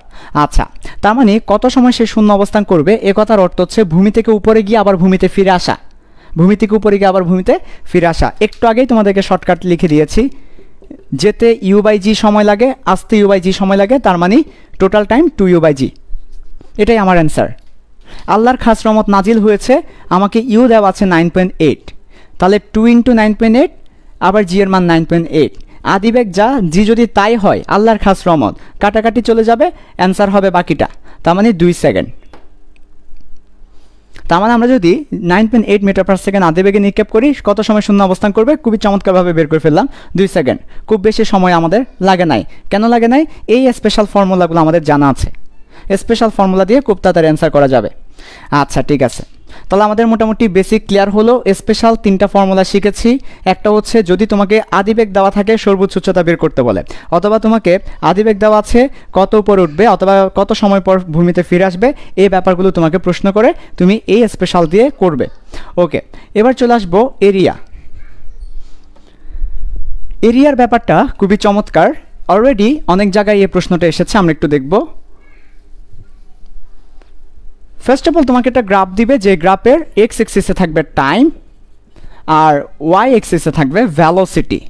আচ্ছা, তার মানে কত সময় সে শূন্য অবস্থান করবে এ কথার অর্থ হচ্ছে ভূমি থেকে উপরে গিয়ে আবার ভূমিতে ফিরে আসা, ভূমি থেকে উপরে গিয়ে আবার ভূমিতে ফিরে আসা। একটু আগেই তোমাদেরকে শর্টকাট লিখে দিয়েছি, যেতে u/g সময় লাগে, আসতে u/g সময় লাগে, তার মানে টোটাল টাইম 2u/g। এটাই আমার অ্যান্সার। আল্লাহর খাস রহমত নাজিল হয়েছে, আমাকে ইউ দেওয়া আছে 9.8, তাহলে 2 × 9.8 আবার জি এর মান 9.8। আদিবেগ যা, জি যদি তাই হয় আল্লাহর খাস রহমত, কাটাকাটি চলে যাবে, অ্যান্সার হবে বাকিটা, তার মানে 2 সেকেন্ড। তার মানে আমরা যদি 9.8 মিটার পার সেকেন্ড আদিবেগে নিক্ষেপ করি, কত সময় শূন্য অবস্থান করবে? খুবই চমৎকারভাবে বের করে ফেললাম, 2 সেকেন্ড। খুব বেশি সময় আমাদের লাগে নাই। কেন লাগে নাই? এই স্পেশাল ফর্মুলাগুলো আমাদের জানা আছে, স্পেশাল ফর্মুলা দিয়ে খুব তাড়াতাড়ি অ্যান্সার করা যাবে। আচ্ছা, ঠিক আছে, তাহলে আমাদের মোটামুটি বেসিক ক্লিয়ার হলো। স্পেশাল 3টা ফর্মুলা শিখেছি। একটা হচ্ছে যদি তোমাকে আদিবেগ দেওয়া থাকে সর্বোচ্চ উচ্চতা বের করতে বলে, অথবা তোমাকে আদিবেগ দেওয়া আছে কত উপরে উঠবে অথবা কত সময় পর ভূমিতে ফিরে আসবে, এই ব্যাপারগুলো তোমাকে প্রশ্ন করে তুমি এই স্পেশাল দিয়ে করবে। ওকে, এবার চলে আসবো এরিয়া। এরিয়ার ব্যাপারটা খুবই চমৎকার, অলরেডি অনেক জায়গায় এই প্রশ্নটা এসেছে, আমরা একটু দেখব। ফার্স্ট অফ অল তোমাকে একটা গ্রাফ দিবে, যে গ্রাফের এক্স এক্সিসে থাকবে টাইম আর ওয়াই এক্সিসে থাকবে ভ্যালোসিটি,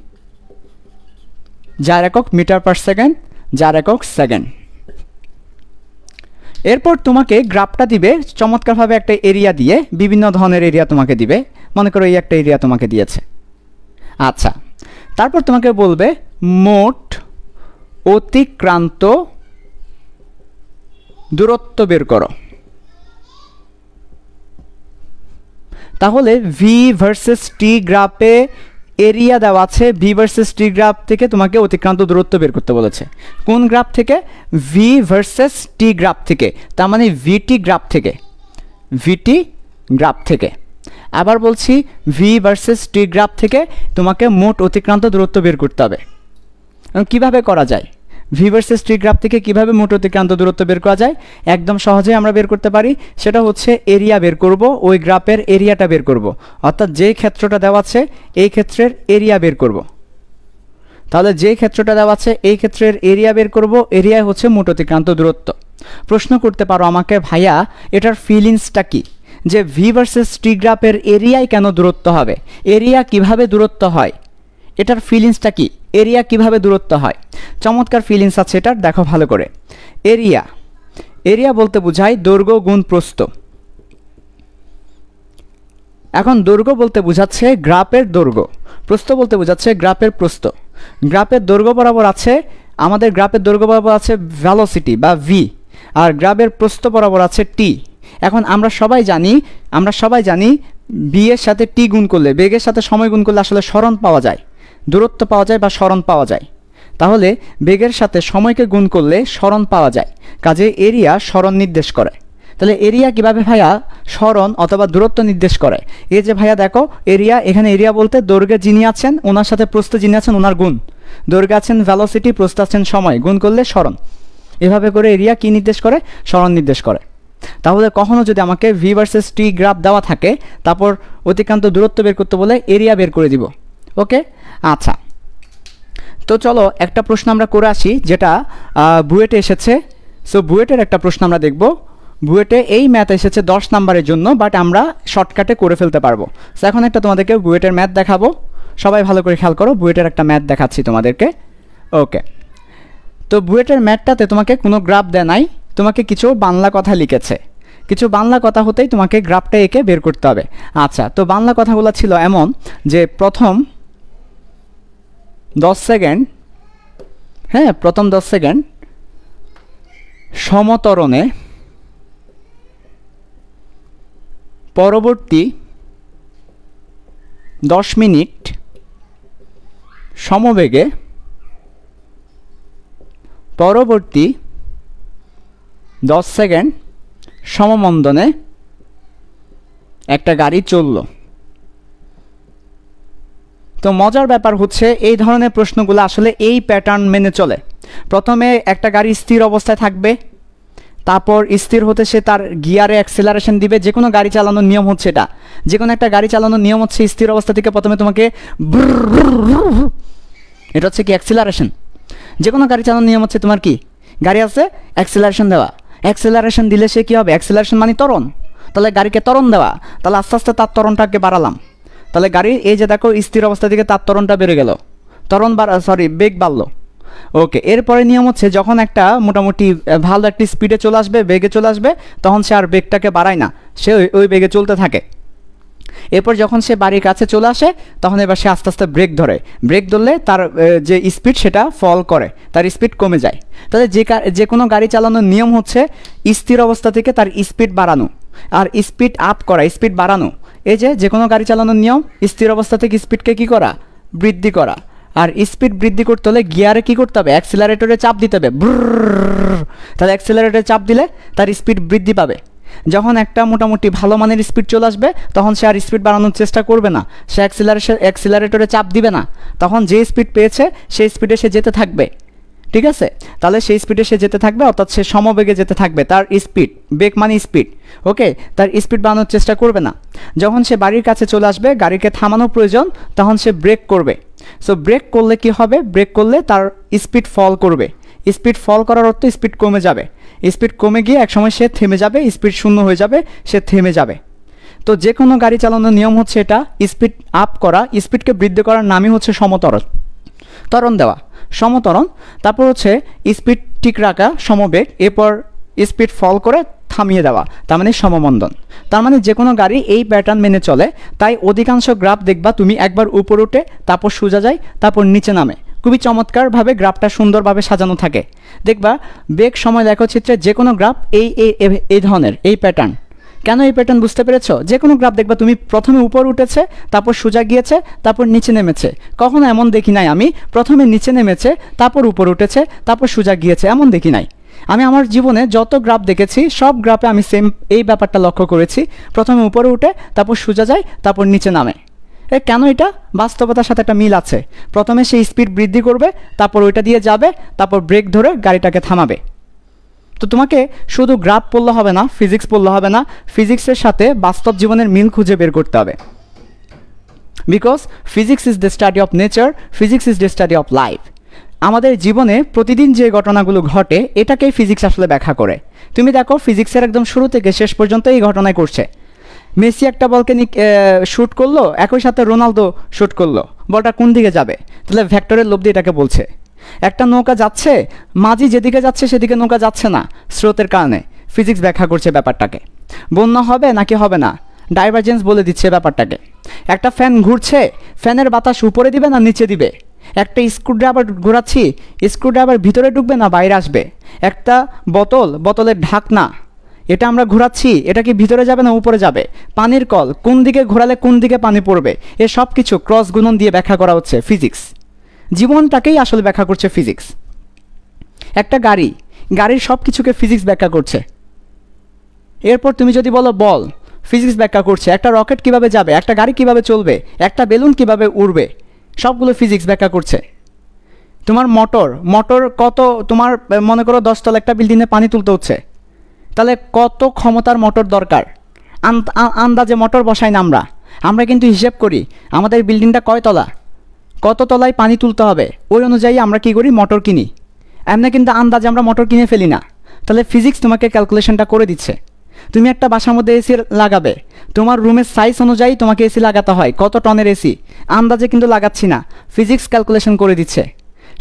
যার একক মিটার পার সেকেন্ড, যার একক সেকেন্ড। এরপর তোমাকে গ্রাফটা দিবে চমৎকারভাবে একটা এরিয়া দিয়ে, বিভিন্ন ধরনের এরিয়া তোমাকে দিবে। মনে করো এই একটা এরিয়া তোমাকে দিয়েছে। আচ্ছা, তারপর তোমাকে বলবে মোট অতিক্রান্ত দূরত্ব বের করো। তাহলে ভি ভার্সেস টি গ্রাফে এরিয়া দেওয়া আছে, ভি ভার্সেস টি গ্রাফ থেকে তোমাকে অতিক্রান্ত দূরত্ব বের করতে বলেছে। কোন গ্রাফ থেকে? ভি ভার্সেস টি গ্রাফ থেকে, তার মানে ভিটি গ্রাফ থেকে, ভিটি গ্রাফ থেকে। আবার বলছি, ভি ভার্সেস টি গ্রাফ থেকে তোমাকে মোট অতিক্রান্ত দূরত্ব বের করতে হবে। কিভাবে করা যায়? ভি ভার্সেস টি গ্রাফ থেকে কিভাবে মোট অতিক্রান্ত দূরত্ব বের করা যায়? একদম সহজেই আমরা বের করতে পারি। সেটা হচ্ছে এরিয়া বের করব, ওই গ্রাফের এরিয়াটা বের করব, অর্থাৎ যে ক্ষেত্রটা দেওয়া আছে এই ক্ষেত্রের এরিয়া বের করব। তাহলে যে ক্ষেত্রটা দেওয়া আছে এই ক্ষেত্রের এরিয়া বের করব, এরিয়া হচ্ছে মোট অতিক্রান্ত দূরত্ব। প্রশ্ন করতে পারো আমাকে, ভাইয়া এটার ফিলিংসটা কি, যে ভি ভার্সেস টি গ্রাফের এরিয়ায় কেন দূরত্ব হবে? এরিয়া কিভাবে দূরত্ব হয়, এটার ফিলিংসটা কি? এরিয়া কিভাবে দূরত্ব হয়? চমৎকার ফিলিংস আছে এটার, দেখো ভালো করে। এরিয়া, এরিয়া বলতে বোঝায় দৈর্ঘ্য গুণ প্রস্থ। এখন দৈর্ঘ্য বলতে বোঝাচ্ছে গ্রাফের দৈর্ঘ্য, প্রস্থ বলতে বোঝাচ্ছে গ্রাফের প্রস্থ। গ্রাফের দৈর্ঘ্য বরাবর আছে, আমাদের গ্রাফের দৈর্ঘ্য বরাবর আছে ভ্যালোসিটি বা ভি, আর গ্রাফের প্রস্থ বরাবর আছে টি। এখন আমরা সবাই জানি বি এর সাথে টি গুণ করলে, বেগের সাথে সময় গুণ করলে আসলে সরণ পাওয়া যায়, দূরত্ব পাওয়া যায় বা সরণ পাওয়া যায়। তাহলে বেগের সাথে সময়কে গুণ করলে সরণ পাওয়া যায়, কাজে এরিয়া সরণ নির্দেশ করে। তাহলে এরিয়া কিভাবে ভাইয়া সরণ অথবা দূরত্ব নির্দেশ করে? এই যে ভাইয়া দেখো এরিয়া, এখানে এরিয়া বলতে দৈর্ঘ্যে যিনি আছেন ওনার সাথে প্রস্থে যিনি আছেন ওনার গুণ। দৈর্ঘ্যে আছেন ভ্যালোসিটি, প্রস্থে আছেন সময়, গুণ করলে সরণ। এভাবে করে এরিয়া কি নির্দেশ করে? সরণ নির্দেশ করে। তাহলে কখনো যদি আমাকে ভি ভার্সেস টি গ্রাফ দেওয়া থাকে, তারপর অতিক্রান্ত দূরত্ব বের করতে বলে এরিয়া বের করে দিব। ওকে, আচ্ছা, তো চলো একটা প্রশ্ন আমরা করে আসি, যেটা বুয়েটে এসেছে। সো বুয়েটের একটা প্রশ্ন আমরা দেখব। বুয়েটে এই ম্যাথ এসেছে 10 নাম্বারের জন্য, বাট আমরা শর্টকাটে করে ফেলতে পারবো। সো এখন একটা তোমাদেরকে বুয়েটের ম্যাথ দেখাবো, সবাই ভালো করে খেয়াল করো। বুয়েটের একটা ম্যাথ দেখাচ্ছি তোমাদেরকে। ওকে, তো বুয়েটের ম্যাথটাতে তোমাকে কোনো গ্রাফ দেয় নাই, তোমাকে কিছু বাংলা কথা লিখেছে। কিছু বাংলা কথা হতেই তোমাকে গ্রাফটা এঁকে বের করতে হবে। আচ্ছা, তো বাংলা কথাগুলো ছিল এমন যে প্রথম 10 সেকেন্ড, হ্যাঁ প্রথম 10 সেকেন্ড সমতরণে পরবর্তী 10 মিনিট সমবেগে পরবর্তী 10 সেকেন্ড সমমন্দনে একটা গাড়ি চলল। তো মজার ব্যাপার হচ্ছে এই ধরনের প্রশ্নগুলো আসলে এই প্যাটার্ন মেনে চলে। প্রথমে একটা গাড়ি স্থির অবস্থায় থাকবে, তারপর স্থির হতে সে তার গিয়ারে অ্যাক্সেলারেশন দিবে। যে কোনো গাড়ি চালানোর নিয়ম হচ্ছে এটা, যে কোনো একটা গাড়ি চালানোর নিয়ম হচ্ছে স্থির অবস্থা থেকে প্রথমে তোমাকে এটা হচ্ছে কি অ্যাক্সেলারেশন। যে কোনো গাড়ি চালানোর নিয়ম হচ্ছে তোমার কি গাড়ি আছে অ্যাক্সেলারেশন দেওয়া। অ্যাক্সেলারেশন দিলে সে কী হবে, অ্যাক্সেলারেশন মানে ত্বরণ, তাহলে গাড়িকে ত্বরণ দেওয়া, তাহলে আস্তে আস্তে তার ত্বরণটাকে বাড়ালাম, তাহলে গাড়ির এই যে দেখো স্থির অবস্থা থেকে তার ত্বরণটা বেড়ে গেল, বেগ বাড়লো। ওকে, এরপরে নিয়ম হচ্ছে যখন একটা মোটামুটি ভালো একটি স্পিডে চলে আসবে, বেগে চলে আসবে, তখন সে আর বেগটাকে বাড়ায় না, সে ওই বেগে চলতে থাকে। এরপর যখন সে বাড়ির কাছে চলে আসে তখন এবার সে আস্তে আস্তে ব্রেক ধরে, ব্রেক ধরলে তার যে স্পিড সেটা ফল করে, তার স্পিড কমে যায়। তাহলে যে কোনো গাড়ি চালানোর নিয়ম হচ্ছে স্থির অবস্থা থেকে তার স্পিড বাড়ানো আর স্পিড আপ করা, স্পিড বাড়ানো। এই যে কোনো গাড়ি চালানোর নিয়ম স্থির অবস্থা থেকে স্পিডকে কী করা, বৃদ্ধি করা। আর স্পিড বৃদ্ধি করতে হলে গিয়ারে কী করতে হবে, অ্যাক্সিলারেটরে চাপ দিতে হবে, তাহলে অ্যাক্সিলারেটরে চাপ দিলে তার স্পিড বৃদ্ধি পাবে। যখন একটা মোটামুটি ভালো মানের স্পিড চলে আসবে তখন সে আর স্পিড বাড়ানোর চেষ্টা করবে না, সে অ্যাক্সিলারেটরে চাপ দিবে না, তখন যে স্পিড পেয়েছে সেই স্পিডে সে যেতে থাকবে। ঠিক আছে, তাহলে সেই স্পিডে সে যেতে থাকবে, অর্থাৎ সে সমবেগে যেতে থাকবে, তার স্পিড, বেগ মানে স্পিড, ওকে, তার স্পিড বাড়ানোর চেষ্টা করবে না। যখন সে বাড়ির কাছে চলে আসবে, গাড়িকে থামানো প্রয়োজন, তখন সে ব্রেক করবে। সো ব্রেক করলে কি হবে, ব্রেক করলে তার স্পিড ফল করবে। স্পিড ফল করার অর্থ স্পিড কমে যাবে, স্পিড কমে গিয়ে একসময় সে থেমে যাবে, স্পিড শূন্য হয়ে যাবে, সে থেমে যাবে। তো যে কোনো গাড়ি চালানোর নিয়ম হচ্ছে এটা, স্পিড আপ করা, স্পিডকে বৃদ্ধি করার নামই হচ্ছে ত্বরণ দেওয়া, সমত্বরণ। তারপর হচ্ছে স্পিড ঠিক রাখা, সমবেগ, এরপর স্পিড ফল করে থামিয়ে দেওয়া, তার মানে সমমন্দন। তার মানে যে কোনো গাড়ি এই প্যাটার্ন মেনে চলে। তাই অধিকাংশ গ্রাফ দেখবা তুমি একবার উপরে উঠে তারপর সোজা যায় তারপর নিচে নামে, খুবই চমৎকারভাবে গ্রাফটা সুন্দরভাবে সাজানো থাকে। দেখবা বেগ সময় লেখচিত্রে যে কোনো গ্রাফ এই ধরনের, এই প্যাটার্ন। কেন এই প্যাটার্ন বুঝতে পেরেছো? যে কোনো গ্রাফ দেখবা তুমি প্রথমে উপর উঠেছে, তারপর সোজা গিয়েছে, তারপর নিচে নেমেছে। কখনো এমন দেখি নাই আমি প্রথমে নিচে নেমেছে, তারপর উপর উঠেছে, তারপর সোজা গিয়েছে, এমন দেখি নাই। আমি আমার জীবনে যত গ্রাফ দেখেছি সব গ্রাফে আমি সেম এই ব্যাপারটা লক্ষ্য করেছি, প্রথমে উপরে উঠে তারপর সোজা যায় তারপর নিচে নামে। কেন? এটা বাস্তবতার সাথে একটা মিল আছে। প্রথমে সে স্পিড বৃদ্ধি করবে, তারপর ওইটা দিয়ে যাবে, তারপর ব্রেক ধরে গাড়িটাকে থামাবে। তো তোমাকে শুধু গ্রাফ পড়লে হবে না, ফিজিক্স পড়লে হবে না, ফিজিক্সের সাথে বাস্তব জীবনের মিল খুঁজে বের করতে হবে। Because physics is the study of nature, physics is the study of life. আমাদের জীবনে প্রতিদিন যে ঘটনাগুলো ঘটে এটাকেই ফিজিক্স আসলে ব্যাখ্যা করে। তুমি দেখো ফিজিক্সের একদম শুরু থেকে শেষ পর্যন্ত এই ঘটনাই করছে। মেসি একটা বলকে শ্যুট করলো, একই সাথে রোনালদো শ্যুট করলো, বলটা কোন দিকে যাবে? তাহলে ভেক্টরের লোভ দিয়ে এটাকে বলছে। একটা নৌকা যাচ্ছে, মাঝি যেদিকে যাচ্ছে সেদিকে নৌকা যাচ্ছে না, স্রোতের কারণে। ফিজিক্স ব্যাখ্যা করছে ব্যাপারটাকে। বন্যা হবে নাকি হবে না, ডাইভারজেন্স বলে দিচ্ছে ব্যাপারটাকে। একটা ফ্যান ঘুরছে, ফ্যানের বাতাস উপরে দিবে না নিচে দিবে। একটা স্ক্রুড্রাইভার ঘোরাচ্ছি, স্ক্রুড্রাইভার ভিতরে ঢুকবে না বাইরে আসবে। একটা বোতলের ঢাকনা, এটা আমরা ঘোরাচ্ছি, এটা কি ভিতরে যাবে না উপরে যাবে। পানির কল, কোন দিকে ঘোরালে কোন দিকে পানি পড়বে, এ সব কিছু ক্রস গুণন দিয়ে ব্যাখ্যা করা হচ্ছে ফিজিক্স। জীবনটাকেই আসলে ব্যাখ্যা করছে ফিজিক্স। একটা গাড়ির সব কিছুকে ফিজিক্স ব্যাখ্যা করছে। এরপর তুমি যদি বলো বল, ফিজিক্স ব্যাখ্যা করছে। একটা রকেট কিভাবে যাবে, একটা গাড়ি কিভাবে চলবে, একটা বেলুন কিভাবে উড়বে, সবগুলো ফিজিক্স ব্যাখ্যা করছে। তোমার মোটর কত, তোমার মনে করো 10 তলা একটা বিল্ডিংয়ে পানি তুলতে হচ্ছে, তাহলে কত ক্ষমতার মোটর দরকার। আন্দাজে মোটর বসাই না আমরা কিন্তু হিসেব করি আমাদের বিল্ডিংটা কয় তলা, কত তলায় পানি তুলতে হবে, ওই অনুযায়ী আমরা কি করি, মোটর কিনি। এমনি কিন্তু আন্দাজে আমরা মোটর কিনে ফেলি না। তাহলে ফিজিক্স তোমাকে ক্যালকুলেশনটা করে দিচ্ছে। তুমি একটা বাসার মধ্যে এসি লাগাবে, তোমার রুমের সাইজ অনুযায়ী তোমাকে এসি লাগাতে হয়, কত টনের এসি, আন্দাজে কিন্তু লাগাচ্ছি না, ফিজিক্স ক্যালকুলেশন করে দিচ্ছে।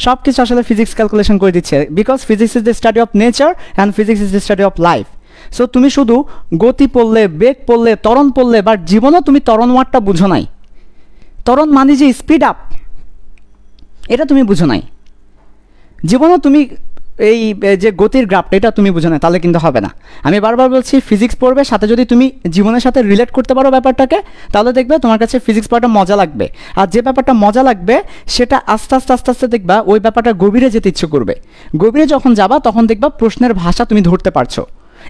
সব কিছু আসলে ফিজিক্স ক্যালকুলেশন করে দিচ্ছে। Because physics is the study of nature and physics is the study of life. So তুমি শুধু গতি পড়লে, বেগ পড়লে, ত্বরণ পড়লে, বাট জীবনেও তুমি ত্বরণ ওয়ার্ডটা বুঝো নাই। ত্বরণ মানে যে স্পিড আপ, এটা তুমি বুঝো নাই। জীবনেও তুমি এই যে গতির গ্রাফটা এটা তুমি বুঝো না, তাহলে কিন্তু হবে না। আমি বারবার বলছি ফিজিক্স পড়বে, সাথে যদি তুমি জীবনের সাথে রিলেট করতে পারো ব্যাপারটাকে, তাহলে দেখবে তোমার কাছে ফিজিক্স পড়াটা মজা লাগবে। আর যে ব্যাপারটা মজা লাগবে সেটা আস্তে আস্তে আস্তে আস্তে দেখবা ওই ব্যাপারটা গভীরে যেতে ইচ্ছে করবে। গভীরে যখন যাবা তখন দেখবা প্রশ্নের ভাষা তুমি ধরতে পারছো,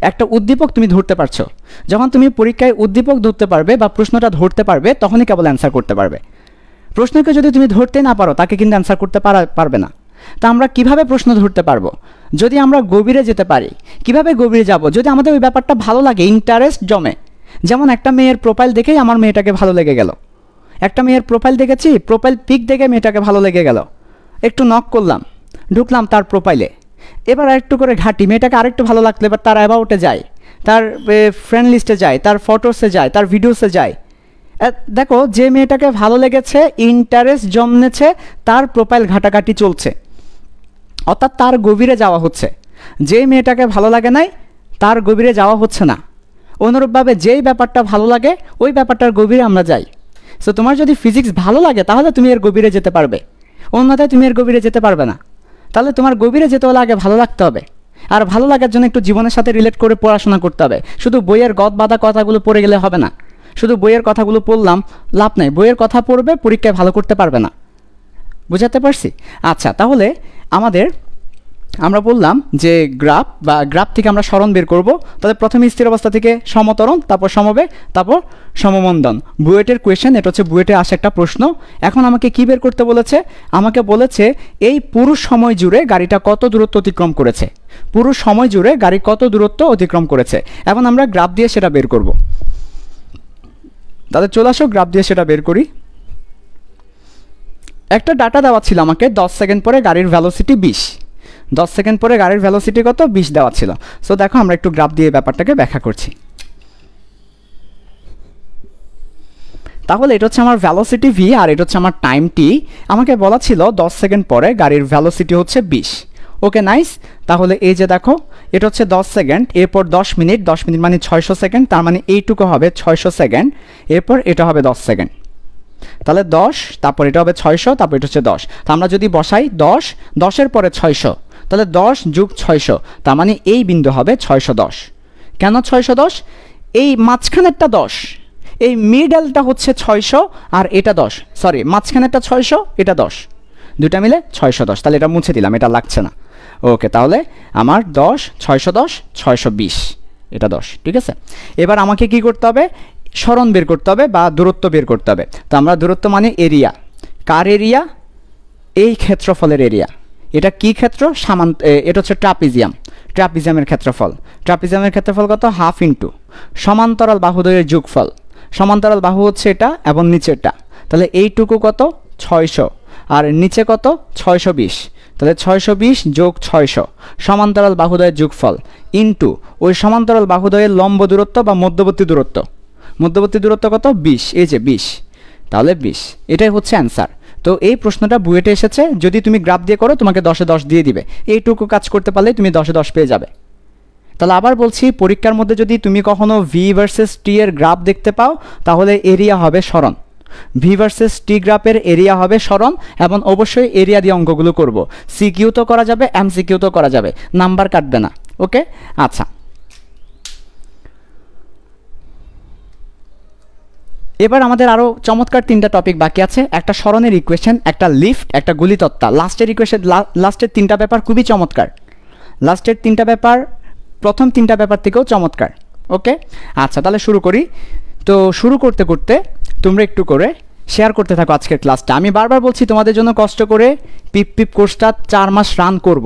একটা উদ্দীপক তুমি ধরতে পারছো। যখন তুমি পরীক্ষায় উদ্দীপক ধরতে পারবে বা প্রশ্নটা ধরতে পারবে তখনই কেবল অ্যান্সার করতে পারবে। প্রশ্নকে যদি তুমি ধরতে না পারো তাকে কিন্তু অ্যান্সার করতে পারবে না। তা আমরা কিভাবে প্রশ্ন ধরতে পারবো? যদি আমরা গভীরে যেতে পারি। কিভাবে গভীরে যাব? যদি আমাদের ওই ব্যাপারটা ভালো লাগে, ইন্টারেস্ট জমে। যেমন একটা মেয়ের প্রোফাইল দেখেই আমার মেয়েটাকে ভালো লেগে গেল, একটা মেয়ের প্রোফাইল দেখেছি, প্রোফাইল পিক দেখে মেয়েটাকে ভালো লেগে গেল, একটু নক করলাম, ঢুকলাম তার প্রোফাইলে, এবার আরেকটু করে ঘাঁটি, মেয়েটাকে আরেকটু ভালো লাগলো, এবার তার অ্যাবাউটে যায়, তার ফ্রেন্ড লিস্টে যায়, তার ফটোসে যায়, তার ভিডিওসে যায়। দেখো যে মেয়েটাকে ভালো লেগেছে, ইন্টারেস্ট জন্মেছে, তার প্রোফাইল ঘাটাঘাটি চলছে, অর্থাৎ তার গভীরে যাওয়া হচ্ছে। যে মেয়েটাকে ভালো লাগে নাই তার গভীরে যাওয়া হচ্ছে না। অনুরূপভাবে যেই ব্যাপারটা ভালো লাগে ওই ব্যাপারটার গভীরে আমরা যাই। সো তোমার যদি ফিজিক্স ভালো লাগে তাহলে তুমি এর গভীরে যেতে পারবে, অন্যথায় তুমি এর গভীরে যেতে পারবে না। তাহলে তোমার গভীরে যেতে হলে আগে ভালো লাগতে হবে, আর ভালো লাগার জন্য একটু জীবনের সাথে রিলেট করে পড়াশোনা করতে হবে। শুধু বইয়ের গদ বাঁধা কথাগুলো পড়ে গেলে হবে না, শুধু বইয়ের কথাগুলো পড়লাম লাভ নাই, বইয়ের কথা পড়বে পরীক্ষায় ভালো করতে পারবে না। বুঝাতে পারছি? আচ্ছা, তাহলে আমরা বললাম যে গ্রাফ থেকে আমরা সরণ বের করব। তাহলে প্রথমে স্থির অবস্থা থেকে সমতরণ, তারপর সমবেগ, তারপর সমমন্দন। বুয়েটের কোয়েশ্চেন, এটা হচ্ছে বুয়েটে আসা একটা প্রশ্ন। এখন আমাকে কি বের করতে বলেছে? আমাকে বলেছে এই পুরো সময় জুড়ে গাড়িটা কত দূরত্ব অতিক্রম করেছে, পুরো সময় জুড়ে গাড়ি কত দূরত্ব অতিক্রম করেছে। এখন আমরা গ্রাফ দিয়ে সেটা বের করব। তাহলে চলে আসো গ্রাফ দিয়ে সেটা বের করি। একটা ডাটা দেওয়া ছিল আমাকে, 10 সেকেন্ড পরে গাড়ির ভেলোসিটি 20, 10 সেকেন্ড পরে গাড়ির ভেলোসিটি কত? 20 দেওয়া ছিল। সো দেখো আমরা একটু গ্রাফ দিয়ে ব্যাপারটাকে ব্যাখ্যা করছি। তাহলে এটা হচ্ছে আমার ভেলোসিটি ভি আর এটা হচ্ছে আমার টাইম টি। আমাকে বলা ছিল 10 সেকেন্ড পরে গাড়ির ভেলোসিটি হচ্ছে 20। ওকে, নাইস। তাহলে এই যে দেখো এটা হচ্ছে 10 সেকেন্ড, এরপর 10 মিনিট, 10 মিনিট মানে 600 সেকেন্ড, তার মানে এইটুকু হবে 600 সেকেন্ড, এরপর এটা হবে 10 সেকেন্ড। তাহলে 10, তারপর এটা হবে 600, তারপর এটা হচ্ছে 10। তো আমরা যদি বসাই 10, 10-এর পরে 600, তাহলে 10 যোগ 600, তার মানে এই বিন্দু হবে 610। কেন 610? এই মাঝখানেরটা 10, এই মিডলটা হচ্ছে 600 আর এটা 10, সরি মাঝখানেরটা 600, এটা 10, দুটা মিলে 610। তাহলে এটা মুছে দিলাম, এটা লাগছে না। ওকে, তাহলে আমার 10, 610, 620, এটা 10, ঠিক আছে। এবার আমাকে কি করতে হবে? সরণ বের করতে হবে বা দূরত্ব বের করতে হবে। তো আমরা দূরত্ব মানে এরিয়া, কার এরিয়া? এই ক্ষেত্রফলের এরিয়া। এটা কি ক্ষেত্র? এটা হচ্ছে ট্রাপিজিয়ামের ক্ষেত্রফল। ট্রাপিজিয়ামের ক্ষেত্রফল কত? হাফ ইন্টু সমান্তরাল বাহুদ্বয়ের যোগফল। সমান্তরাল বাহু হচ্ছে এটা এবং নিচেরটা। তাহলে এইটুকু কত? 600, আর নিচে কত? 620। তাহলে 620 যোগ 600 সমান্তরাল বাহুদ্বয়ের যোগফল ইন্টু ওই সমান্তরাল বাহুদ্বয়ের লম্ব দূরত্ব বা মধ্যবর্তী দূরত্ব। মধ্যবর্তী দূরত্ব কত? 20, এই যে 20, তাহলে 20, এটাই হচ্ছে অ্যান্সার। তো এই প্রশ্নটা বুয়েটে এসেছে, যদি তুমি গ্রাফ দিয়ে করো তোমাকে 10-এ 10 দিয়ে দিবে। এইটুকু কাজ করতে পারলে তুমি 10-এ 10 পেয়ে যাবে। তাহলে আবার বলছি, পরীক্ষার মধ্যে যদি তুমি কখনো ভি ভার্সেস টি এর গ্রাফ দেখতে পাও তাহলে এরিয়া হবে সরণ। ভি ভার্সেস টি গ্রাফের এরিয়া হবে সরণ, এবং অবশ্যই এরিয়া দিয়ে অঙ্কগুলো করব। সিকিউ তো করা যাবে, এমসিকিউ তো করা যাবে, নাম্বার কাটবে না। ওকে, আচ্ছা। এবার আমাদের আরও চমৎকার 3টা টপিক বাকি আছে। একটা সরণের ইকুয়েশন, একটা লিফট, একটা গুলিতত্ত্বা। লাস্টের ইকুয়েশন, লাস্টের 3টা ব্যাপার খুবই চমৎকার। লাস্টের 3টা ব্যাপার প্রথম 3টা ব্যাপার থেকেও চমৎকার। ওকে, আচ্ছা তাহলে শুরু করি। তো শুরু করতে করতে তোমরা একটু করে শেয়ার করতে থাকো আজকের ক্লাসটা। আমি বারবার বলছি তোমাদের জন্য কষ্ট করে পিপ কোর্সটা 4 মাস রান করব।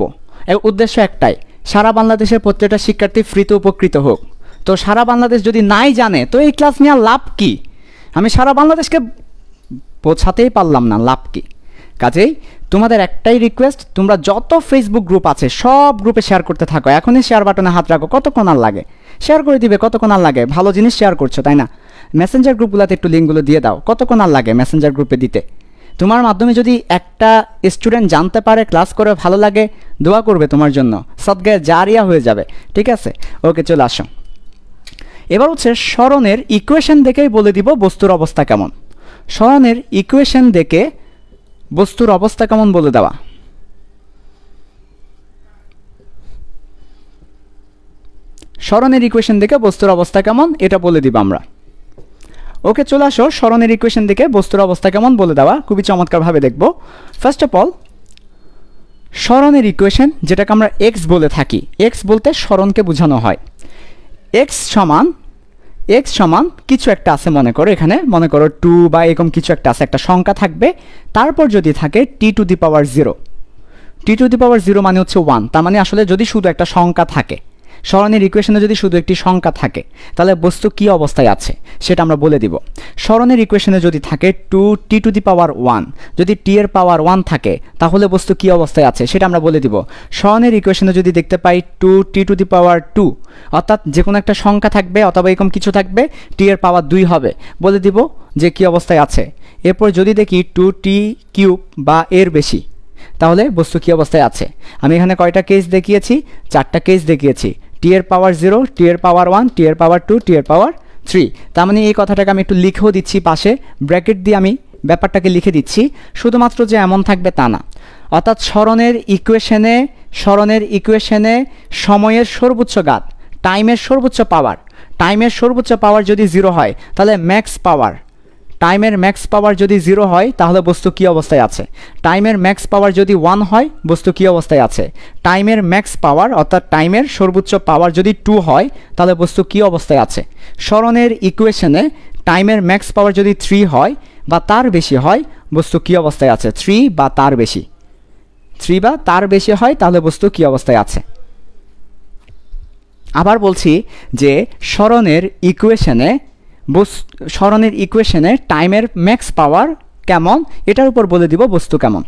এর উদ্দেশ্য একটাই, সারা বাংলাদেশের প্রত্যেকটা শিক্ষার্থী ফ্রিতে উপকৃত হোক। তো সারা বাংলাদেশ যদি নাই জানে তো এই ক্লাস নেওয়ার লাভ কি? আমি সারা বাংলাদেশকে বোঝাতেই পারলাম না, লাভ কি? কাজেই তোমাদের একটাই রিকোয়েস্ট, তোমরা যত ফেসবুক গ্রুপ আছে সব গ্রুপে শেয়ার করতে থাকো। এখনই শেয়ার বাটনে হাত রাখো, কতক্ষণ আর লাগে? শেয়ার করে দিবে, কতক্ষণ আর লাগে? ভালো জিনিস শেয়ার করছো তাই না? মেসেঞ্জার গ্রুপগুলোতে একটু লিঙ্কগুলো দিয়ে দাও, কতক্ষণ আর লাগে মেসেঞ্জার গ্রুপে দিতে? তোমার মাধ্যমে যদি একটা স্টুডেন্ট জানতে পারে, ক্লাস করে ভালো লাগে, দোয়া করবে তোমার জন্য, সদগায়ে জারিয়া হয়ে যাবে, ঠিক আছে? ওকে, চলে আসো। এবার হচ্ছে সরণের ইকুয়েশন দেখেই বলে দিব বস্তুর অবস্থা কেমন। সরণের ইকুয়েশন দেখে বস্তুর অবস্থা কেমন বলে দেওয়া। সরণের ইকুয়েশন দেখে বস্তুর অবস্থা কেমন এটা বলে দিব আমরা। ওকে, চলে আসো সরণের ইকুয়েশন দেখে বস্তুর অবস্থা কেমন বলে দেওয়া খুবই চমৎকারভাবে দেখব। ফার্স্ট অফ অল, সরণের ইকুয়েশন যেটাকে আমরা এক্স বলে থাকি, এক্স বলতে সরণকে বোঝানো হয়। এক্স সমান কিছু একটা আছে, মনে করো এখানে মনে করো 2 বা এরকম কিছু একটা আছে, একটা সংখ্যা থাকবে, তারপর যদি থাকে টি to the power 0, T to the পাওয়ার 0 মানে হচ্ছে 1। তার মানে আসলে যদি শুধু একটা সংখ্যা থাকে, সরণের ইকুয়েশনে যদি শুধু একটি সংখ্যা থাকে, তাহলে বস্তু কি অবস্থায় আছে সেটা আমরা বলে দিব। সরণের ইকুয়েশনে যদি থাকে 2t টু দি পাওয়ার 1, যদি t এর পাওয়ার 1 থাকে তাহলে বস্তু কি অবস্থায় আছে সেটা আমরা বলে দিব। সরণের ইকুয়েশনে যদি দেখতে পাই 2t টু দি পাওয়ার 2, অর্থাৎ যে কোনো একটা সংখ্যা থাকবে অথবা এরকম কিছু থাকবে, t এর পাওয়ার 2 হবে, বলে দিব যে কি অবস্থায় আছে। এরপর যদি দেখি 2t কিউব বা এর বেশি, তাহলে বস্তু কি অবস্থায় আছে। আমি এখানে কয়টা কেস দেখিয়েছি? 4টা কেস দেখিয়েছি। t এর পাওয়ার 0, t এর পাওয়ার 1, t এর পাওয়ার 2, t এর পাওয়ার 3। তার মানে এই কথাটাকে আমি একটু লিখেও দিচ্ছি, পাশে ব্র্যাকেট দিয়ে আমি ব্যাপারটাকে লিখে দিচ্ছি। শুধুমাত্র যে এমন থাকবে তা না, অর্থাৎ সরণের ইকুয়েশনে সময়ের সর্বোচ্চ ঘাত, টাইমের সর্বোচ্চ পাওয়ার যদি 0 হয় তাহলে টাইমের ম্যাক্স পাওয়ার যদি 0 হয় তাহলে বস্তু কি অবস্থায় আছে। টাইমের ম্যাক্স পাওয়ার যদি 1 হয় বস্তু কি অবস্থায় আছে। টাইমের ম্যাক্স পাওয়ার অর্থাৎ টাইমের সর্বোচ্চ পাওয়ার যদি 2 হয় তাহলে বস্তু কি অবস্থায় আছে। সরণের ইকুয়েশনে টাইমের ম্যাক্স পাওয়ার যদি 3 হয় বা তার বেশি হয় বস্তু কি অবস্থায় আছে। 3 বা তার বেশি হয় তাহলে বস্তু কি অবস্থায় আছে। আবার বলছি যে সরণের ইকুয়েশনে টাইমের ম্যাক্স পাওয়ার কেমন এটার উপর বলে দিব বস্তু কেমন।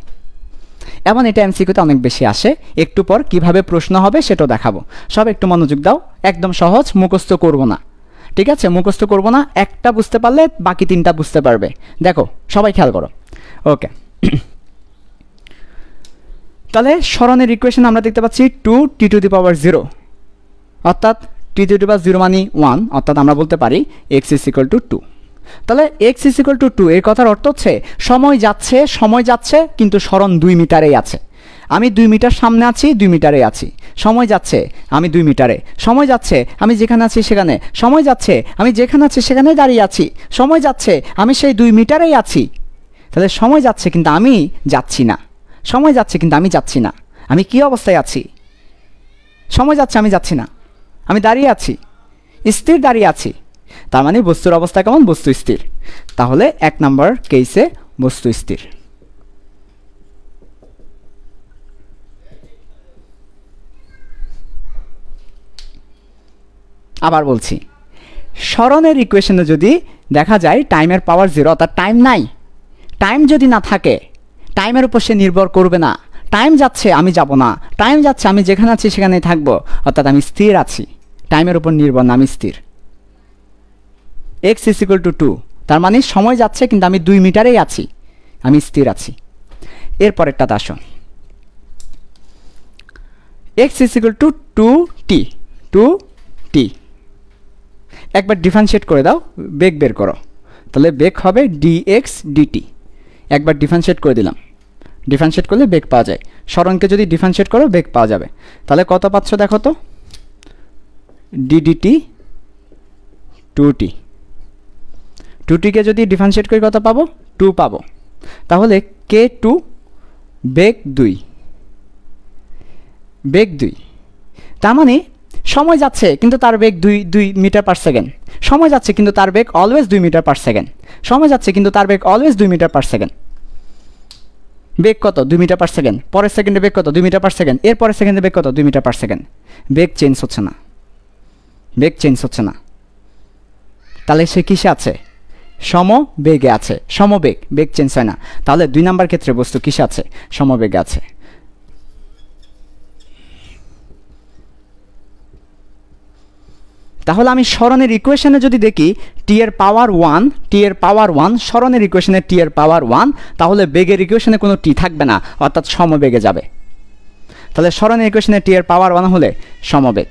এবং এটা এমসিকিউতে অনেক বেশি আসে, একটু পর কিভাবে প্রশ্ন হবে সেটাও দেখাবো। সব একটু মনোযোগ দাও, একদম সহজ, মুখস্থ করব না, ঠিক আছে? মুখস্থ করব না, একটা বুঝতে পারলে বাকি 3টা বুঝতে পারবে। দেখো সবাই খেয়াল করো। ওকে, তাহলে সরণের ইকুয়েশন আমরা দেখতে পাচ্ছি 2t টু দি পাওয়ার 0, অর্থাৎ t টু দি পাওয়ার 0 মানে 1, অর্থাৎ আমরা বলতে পারি x ইজ ইকুয়াল টু 2। তাহলে x ইজ ইকুয়াল টু 2 এর কথার অর্থ হচ্ছে সময় যাচ্ছে কিন্তু সরণ 2 মিটারেই আছে। আমি 2 মিটার সামনে আছি, 2 মিটারে আছি। সময় যাচ্ছে, আমি 2 মিটারে। সময় যাচ্ছে, আমি যেখানে আছি সেখানে। সময় যাচ্ছে, আমি যেখানে আছি সেখানে দাঁড়িয়ে আছি। সময় যাচ্ছে, আমি সেই 2 মিটারেই আছি। তাহলে সময় যাচ্ছে কিন্তু আমি যাচ্ছি না। সময় যাচ্ছে কিন্তু আমি যাচ্ছি না। আমি কি অবস্থায় আছি? সময় যাচ্ছে, আমি যাচ্ছি না, আমি দাঁড়িয়ে আছি, স্থির দাঁড়িয়ে আছি। তার মানে বস্তুর অবস্থা কেমন? বস্তু স্থির। তাহলে 1 নম্বর কেসে বস্তু স্থির। আবার বলছি, সরণের ইকুয়েশনে যদি দেখা যায় টাইমের পাওয়ার 0, অর্থাৎ টাইম নাই, টাইম যদি না থাকে টাইমের উপর সে নির্ভর করবে না। টাইম যাচ্ছে, আমি যাব না। টাইম যাচ্ছে, আমি যেখানে আছি সেখানেই থাকবো, অর্থাৎ আমি স্থির আছি, টাইমের উপর নির্ভর না, আমি স্থির। x ইজ ইকুয়াল টু 2, তার মানে সময় যাচ্ছে কিন্তু আমি 2 মিটারেই আছি, আমি স্থির আছি। এরপরেরটাতে আসো, x is equal to 2t। একবার ডিফারেন্সিয়েট করে দাও, বেগ বের করো, তাহলে বেগ হবে dx dt। একবার ডিফারেন্সিয়েট করে দিলাম, ডিফারেন্সিয়েট করলে বেগ পাওয়া যায়। সরণকে যদি ডিফারেন্সিয়েট করো বেগ পাওয়া যাবে। তাহলে কত পাচ্ছ দেখো তো, ddt 2t। 2tকে যদি ডিফারেন্সিয়েট করি কত পাবো? 2 পাবো। তাহলে k2 বেগ 2, তার মানে সময় যাচ্ছে কিন্তু তার বেগ 2 মিটার পার সেকেন্ড। সময় যাচ্ছে কিন্তু তার বেগ অলওয়েজ 2 মিটার পার সেকেন্ড। সময় যাচ্ছে কিন্তু তার বেগ অলওয়েজ 2 মিটার পার সেকেন্ড। বেগ কত? 2 মিটার পার সেকেন্ড। পরের সেকেন্ডে বেগ কত? 2 মিটার পার সেকেন্ড। এর পরের সেকেন্ডে বেগ কত? 2 মিটার পার সেকেন্ড। বেগ চেঞ্জ হচ্ছে না। তাহলে সে কিসে আছে? সমবেগে আছে। সমবেগ, বেগ চেঞ্জ হয় না। তাহলে 2 নাম্বার ক্ষেত্রে বস্তু কিসে আছে? সমবেগে আছে। তাহলে আমি সরণের ইকুয়েশনে যদি দেখি t এর পাওয়ার 1, সরণের ইকুয়েশনে t এর পাওয়ার 1, তাহলে বেগের ইকুয়েশনে কোনো t থাকবে না, অর্থাৎ সমবেগে যাবে। তাহলে সরণের ইকুয়েশনে t এর পাওয়ার 1 হলে সমবেগ।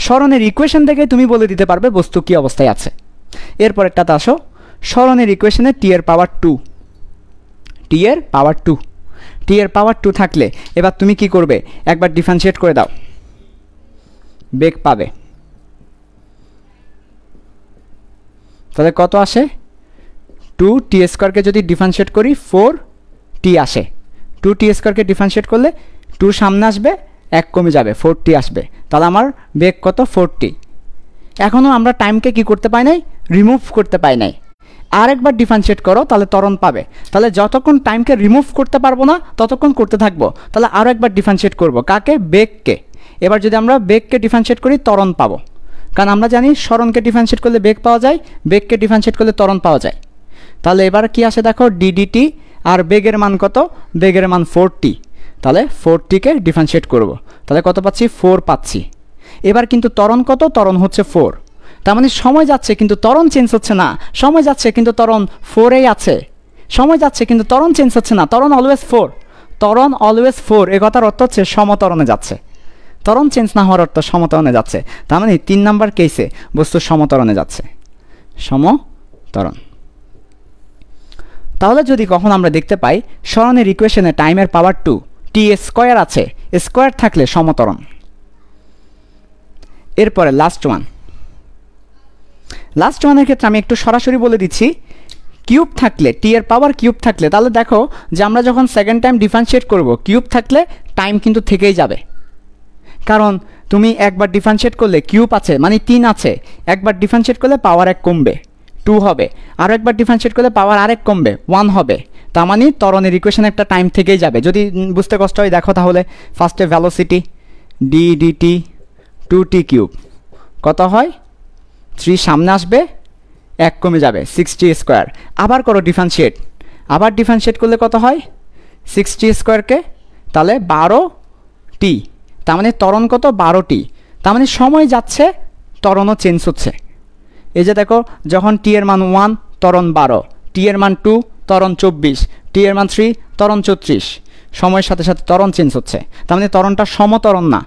সরণের ইকুয়েশন থেকে তুমি বলে দিতে পারবে বস্তু কি অবস্থায় আছে। এরপরেরটাতে আসো, সরণের ইকুয়েশনে t এর পাওয়ার 2, t এর পাওয়ার 2 থাকলে এবার তুমি কি করবে? একবার ডিফারেন্সিয়েট করে দাও, বেগ পাবে। তাহলে কত আসে 2t স্কোয়ারকে যদি ডিফারেন্সিয়েট করি 4t আসে। 2t স্কোয়ারকে ডিফারেন্সিয়েট করলে 2 সামনে আসবে, 1 কমে যাবে, 4t আসবে। তাহলে আমার বেগ কত 4t। এখনও আমরা টাইমকে কি করতে পাই নাই, রিমুভ করতে পাই নাই। আরেকবার ডিফারেন্সিয়েট করো তাহলে ত্বরণ পাবে। তাহলে যতক্ষণ টাইমকে রিমুভ করতে পারবো না ততক্ষণ করতে থাকবো। তাহলে আরও একবার ডিফারেন্সিয়েট করব, কাকে, বেগকে। এবার যদি আমরা বেগকে ডিফারেন্সিয়েট করি ত্বরণ পাবো, কারণ আমরা জানি সরণকে ডিফারেন্সিয়েট করলে বেগ পাওয়া যায়, বেগকে ডিফারেন্সিয়েট করলে ত্বরণ পাওয়া যায়। তাহলে এবার কি আসে দেখো ddt, আর বেগের মান কত, বেগের মান 4t। তাহলে 4tকে ডিফারেন্সিয়েট করব, তাহলে কত পাচ্ছি 4 পাচ্ছি। এবার কিন্তু ত্বরণ কত, ত্বরণ হচ্ছে 4। তার মানে সময় যাচ্ছে কিন্তু ত্বরণ চেঞ্জ হচ্ছে না, সময় যাচ্ছে কিন্তু ত্বরণ 4এই আছে, সময় যাচ্ছে কিন্তু ত্বরণ চেঞ্জ হচ্ছে না, ত্বরণ অলওয়েজ 4, ত্বরণ অলওয়েজ 4। এ কথার অর্থ হচ্ছে সমত্বরণে যাচ্ছে, ত্বরণ চেঞ্জ না হওয়ার অর্থ সমত্বরণে যাচ্ছে। তার মানে 3 নাম্বার কেসে বস্তু সমত্বরণে যাচ্ছে, সমত্বরণ। তাহলে যদি কখন আমরা দেখতে পাই সরণের ইকুয়েশনে টাইমের পাওয়ার 2 t স্কোয়ার আছে, স্কোয়ার থাকলে সমত্বরণ। এরপরে লাস্ট ওয়ানের ক্ষেত্রে আমি একটু সরাসরি বলে দিচ্ছি, কিউব থাকলে, টি এর পাওয়ার কিউব থাকলে, তাহলে দেখো যে আমরা যখন সেকেন্ড টাইম ডিফারেন্সিয়েট করব, কিউব থাকলে টাইম কিন্তু থেকেই যাবে। কারণ তুমি একবার ডিফারেন্সিয়েট করলে কিউব আছে মানে 3 আছে, একবার ডিফারেন্সিয়েট করলে পাওয়ার 1 কমবে, 2 হবে, আরও একবার ডিফারেন্সিয়েট করলে পাওয়ার আরেক কমবে, 1 হবে। তার মানে ত্বরণের ইকুয়েশনে একটা টাইম থেকেই যাবে। যদি বুঝতে কষ্ট হয় দেখো তাহলে ফার্স্টে ভ্যালোসিটি ddt 2t কিউব কত হয়, 3 সামনে আসবে, 1 কমে যাবে, 6t স্কোয়ার। আবার করো ডিফারেন্সিয়েট, আবার ডিফারেন্সিয়েট করলে কত হয় 6t স্কোয়ারকে, তাহলে 12t। তার মানে ত্বরণ কত 12t। তার মানে সময় যাচ্ছে, ত্বরণও চেঞ্জ হচ্ছে। এই যে দেখো যখন t এর মান 1 ত্বরণ 12, t এর মান 2 ত্বরণ 24, t এর মান 3 ত্বরণ 34। সময়ের সাথে সাথে ত্বরণ চেঞ্জ হচ্ছে। তার মানে ত্বরণটা সমত্বরণ না,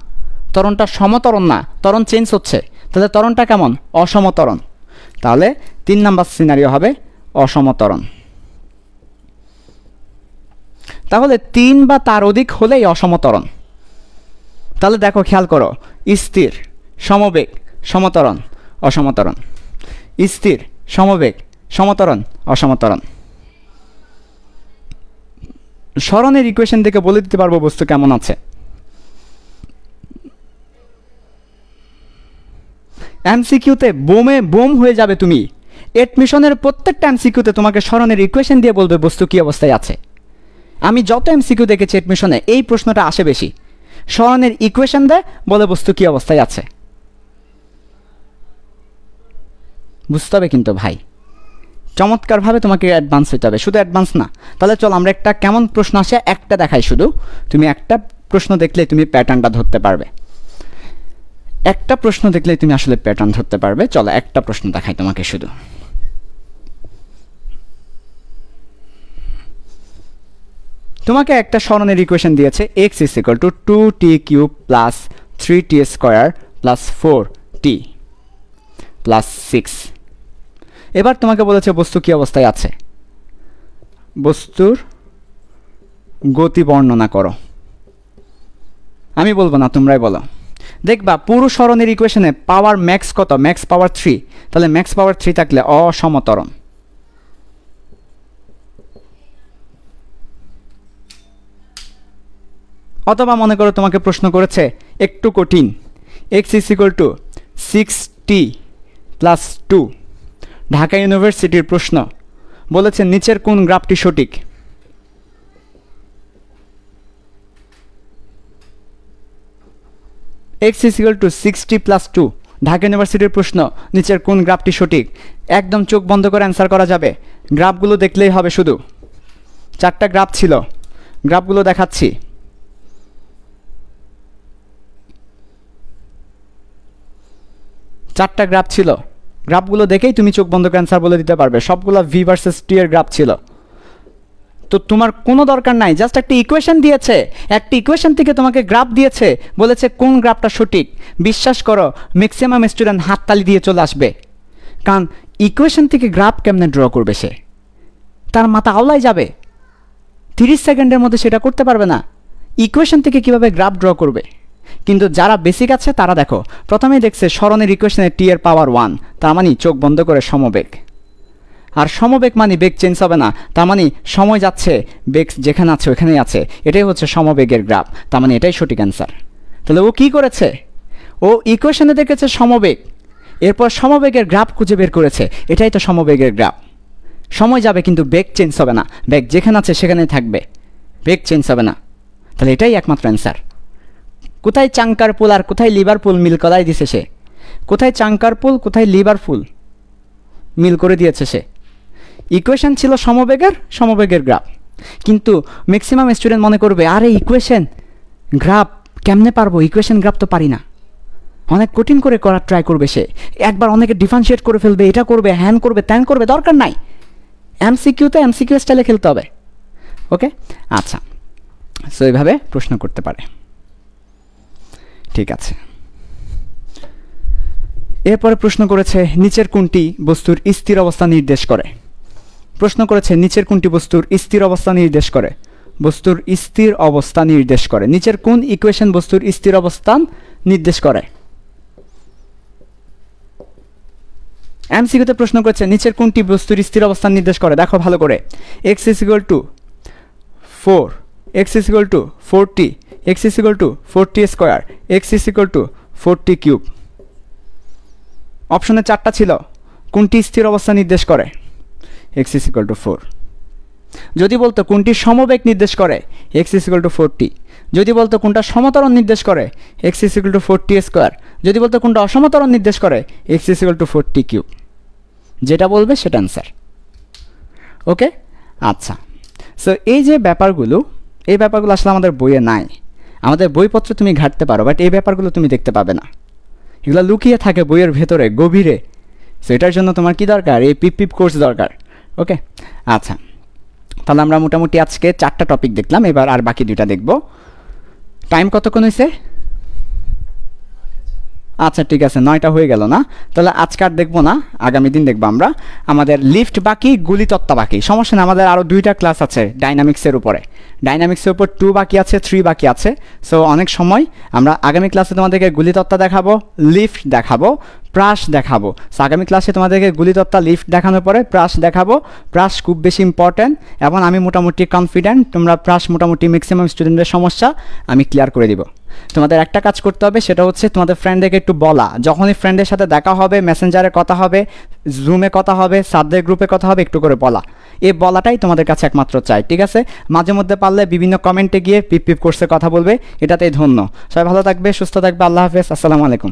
ত্বরণটা সমত্বরণ না, ত্বরণ চেঞ্জ হচ্ছে। তাহলে ত্বরণটা কেমন, অসমত্বরণ। তাহলে 3 নাম্বার সিনারিও হবে অসমত্বরণ। তাহলে 3 বা তার অধিক হলেই অসমত্বরণ। তাহলে দেখো খেয়াল করো, স্থির, সমবেগ, সমত্বরণ, অসমত্বরণ, স্থির, সমবেগ, সমত্বরণ, অসমত্বরণ। সরণের ইকুয়েশন থেকে বলে দিতে পারবো বস্তু কেমন আছে। এমসিকিউতে বোম হয়ে যাবে তুমি। এডমিশনের প্রত্যেকটা এমসিকিউতে তোমাকে সরণের ইকুয়েশন দিয়ে বলবে বস্তু কী অবস্থায় আছে। আমি যত এমসিকিউ দেখেছি এডমিশনে এই প্রশ্নটা আসে বেশি, সরণের ইকুয়েশন দেয় বলে বস্তু কী অবস্থায় আছে। বুঝতে হবে কিন্তু ভাই, চমৎকারভাবে তোমাকে অ্যাডভান্স হতে হবে, শুধু অ্যাডভান্স না। তাহলে চল আমরা একটা কেমন প্রশ্ন আসে একটা দেখাই, শুধু তুমি একটা প্রশ্ন দেখলেই তুমি প্যাটার্নটা ধরতে পারবে, একটা প্রশ্ন দেখলেই তুমি আসলে প্যাটার্ন ধরতে পারবে। চলো একটা প্রশ্ন দেখাই তোমাকে শুধু। তোমাকে একটা সরণের ইকুয়েশন দিয়েছে x = 2t cube plus 3t square plus 4t plus 6। এবার তোমাকে বলেছে বস্তু কি অবস্থায় আছে, বস্তুর গতি বর্ণনা করো। আমি বলবো না, তোমরাই বলো। দেখবা পুরো সরণের ইকুয়েশনে পাওয়ার ম্যাক্স কত, ম্যাক্স পাওয়ার 3। তাহলে ম্যাক্স পাওয়ার 3 থাকলে অসমত্বরণ। অথবা মনে করো তোমাকে প্রশ্ন করেছে একটু কঠিন, x = 6t প্লাস 2, ঢাকা ইউনিভার্সিটির প্রশ্ন, বলেছে নিচের কোন গ্রাফটি সঠিক। x = 6t প্লাস 2, ঢাকা ইউনিভার্সিটির প্রশ্ন, নিচের কোন গ্রাফটি সঠিক। একদম চোখ বন্ধ করে অ্যান্সার করা যাবে, গ্রাফগুলো দেখলেই হবে। শুধু 4টা গ্রাফ ছিল, গ্রাফগুলো দেখাচ্ছি। চারটা গ্রাফ ছিল, গ্রাফগুলো দেখেই তুমি চোখ বন্ধ করে অ্যান্সার বলে দিতে পারবে। সবগুলো v ভার্সেস t এর গ্রাফ ছিল। তো তোমার কোনো দরকার নাই, জাস্ট একটা ইকুয়েশন দিয়েছে, একটা ইকুয়েশন থেকে তোমাকে গ্রাফ দিয়েছে, বলেছে কোন গ্রাফটা সঠিক। বিশ্বাস করো ম্যাক্সিমাম স্টুডেন্ট হাততালি দিয়ে চলে আসবে, কারণ ইকুয়েশন থেকে গ্রাফ কেমনে ড্র করবে সে, তার মাথা আওলাই যাবে। 30 সেকেন্ডের মধ্যে সেটা করতে পারবে না, ইকুয়েশন থেকে কিভাবে গ্রাফ ড্র করবে। কিন্তু যারা বেসিক আছে তারা দেখো প্রথমেই দেখছে সরণের ইকুয়েশনে t এর পাওয়ার 1, তার মানে চোখ বন্ধ করে সমবেগ। আর সমবেগ মানে বেগ চেঞ্জ হবে না, তার মানে সময় যাচ্ছে, বেগ যেখানে আছে ওখানেই আছে, এটাই হচ্ছে সমবেগের গ্রাফ, তার মানে এটাই সঠিক অ্যান্সার। তাহলে ও কি করেছে, ও ইকুয়েশনে দেখেছে সমবেগ, এরপর সমবেগের গ্রাফ খুঁজে বের করেছে, এটাই তো সমবেগের গ্রাফ। সময় যাবে কিন্তু বেগ চেঞ্জ হবে না, বেগ যেখানে আছে সেখানেই থাকবে, বেগ চেঞ্জ হবে না, তাহলে এটাই একমাত্র অ্যান্সার। কোথায় চাঙ্কার পুল আর কোথায় লিভারপুল মিল করাই দিছে সে, কোথায় চাঙ্কার পুল কোথায় লিভারপুল মিল করে দিয়েছে সে। ইকুয়েশন ছিল সমবেগের গ্রাফ, কিন্তু ম্যাক্সিমাম স্টুডেন্ট মনে করবে আরে ইকুয়েশন গ্রাফ কেমনে পারবো, ইকুয়েশন গ্রাফ তো পারি না, অনেক কঠিন করে করার ট্রাই করবে সে, একবার অনেকে ডিফারেন্সিয়েট করে ফেলবে, এটা করবে, হ্যান করবে, ত্যান করবে, দরকার নাই, এমসিকিউতে এমসিকিউ স্টাইলে খেলতে হবে। ওকে, আচ্ছা, সো এইভাবে প্রশ্ন করতে পারে। ঠিক আছে, এরপরে প্রশ্ন করেছে নিচের কোনটি বস্তুর স্থির অবস্থা নির্দেশ করে। প্রশ্ন করেছে নিচের কোনটি বস্তুর স্থির অবস্থা নির্দেশ করে, বস্তুর স্থির অবস্থা নির্দেশ করে, নিচের কোন ইকুয়েশন বস্তুর স্থির অবস্থান নির্দেশ করে। এমসিকিউতে প্রশ্ন করেছে নিচের কোনটি বস্তুর স্থির অবস্থান নির্দেশ করে। দেখো ভালো করে, x = 4, x = 40, x = 40² x = 40³ অপশনে 4টা ছিল, কোনটি স্থির অবস্থা নির্দেশ করে, x = 4। যদি বলতো কোনটি সমবেগ নির্দেশ করে, x = 40। যদি বলতো কোনটা সমতরণ নির্দেশ করে, x = 40²। যদি বলতো কোনটা অসমতরণ নির্দেশ করে, x = 40³। যেটা বলবে সেটা অ্যান্সার। ওকে, আচ্ছা, সো এই যে ব্যাপারগুলো, এই ব্যাপারগুলো আসলে আমাদের বইয়ে নাই, আমাদের বইপত্র তুমি ঘাঁটতে পারো, বাট এই ব্যাপারগুলো তুমি দেখতে পাবে না, এগুলো লুকিয়ে থাকে বইয়ের ভেতরে গভীরে। সো এটার জন্য তোমার কি দরকার, এই পিপ কোর্স দরকার। ওকে, আচ্ছা, তাহলে আমরা মোটামুটি আজকে 4টা টপিক দেখলাম, এবার আর বাকি 2টা দেখব। টাইম কতক্ষণ হয়েছে? আচ্ছা ঠিক আছে, 9টা হয়ে গেল না, তাহলে আজকে আর দেখবো না, আগামী দিন দেখবো আমরা। আমাদের লিফট বাকি, গুলিতত্ত্ব বাকি, সমস্যা না, আমাদের আরও 2টা ক্লাস আছে ডাইনামিক্সের উপরে, ডাইনামিক্সের উপর 2 বাকি আছে, 3 বাকি আছে। সো অনেক সময় আমরা আগামী ক্লাসে তোমাদেরকে গুলিতত্ত্ব দেখাবো, লিফট দেখাবো, প্রাস দেখাবো। সো আগামী ক্লাসে তোমাদেরকে গুলিতত্ত্ব, লিফট দেখানোর পরে প্রাস দেখাবো। প্রাস খুব বেশি ইম্পর্ট্যান্ট, এবং আমি মোটামুটি কনফিডেন্ট তোমরা প্রাস মোটামুটি ম্যাক্সিমাম স্টুডেন্টের সমস্যা আমি ক্লিয়ার করে দিব। তোমাদের একটা কাজ করতে হবে, সেটা হচ্ছে তোমাদের ফ্রেন্ডদেরকে একটু বলা, যখনই ফ্রেন্ডের সাথে দেখা হবে, মেসেঞ্জারে কথা হবে, জুমে কথা হবে, সাবদের গ্রুপে কথা হবে, একটু করে বলা, এই বলাটাই তোমাদের কাছে একমাত্র চাই। ঠিক আছে, মাঝে মধ্যে পারলে বিভিন্ন কমেন্টে গিয়ে পিপ কোর্সে কথা বলবে, এটাতেই ধন্য। সবাই ভালো থাকবে, সুস্থ থাকবে, আল্লাহ হাফেজ, আসসালামু আলাইকুম।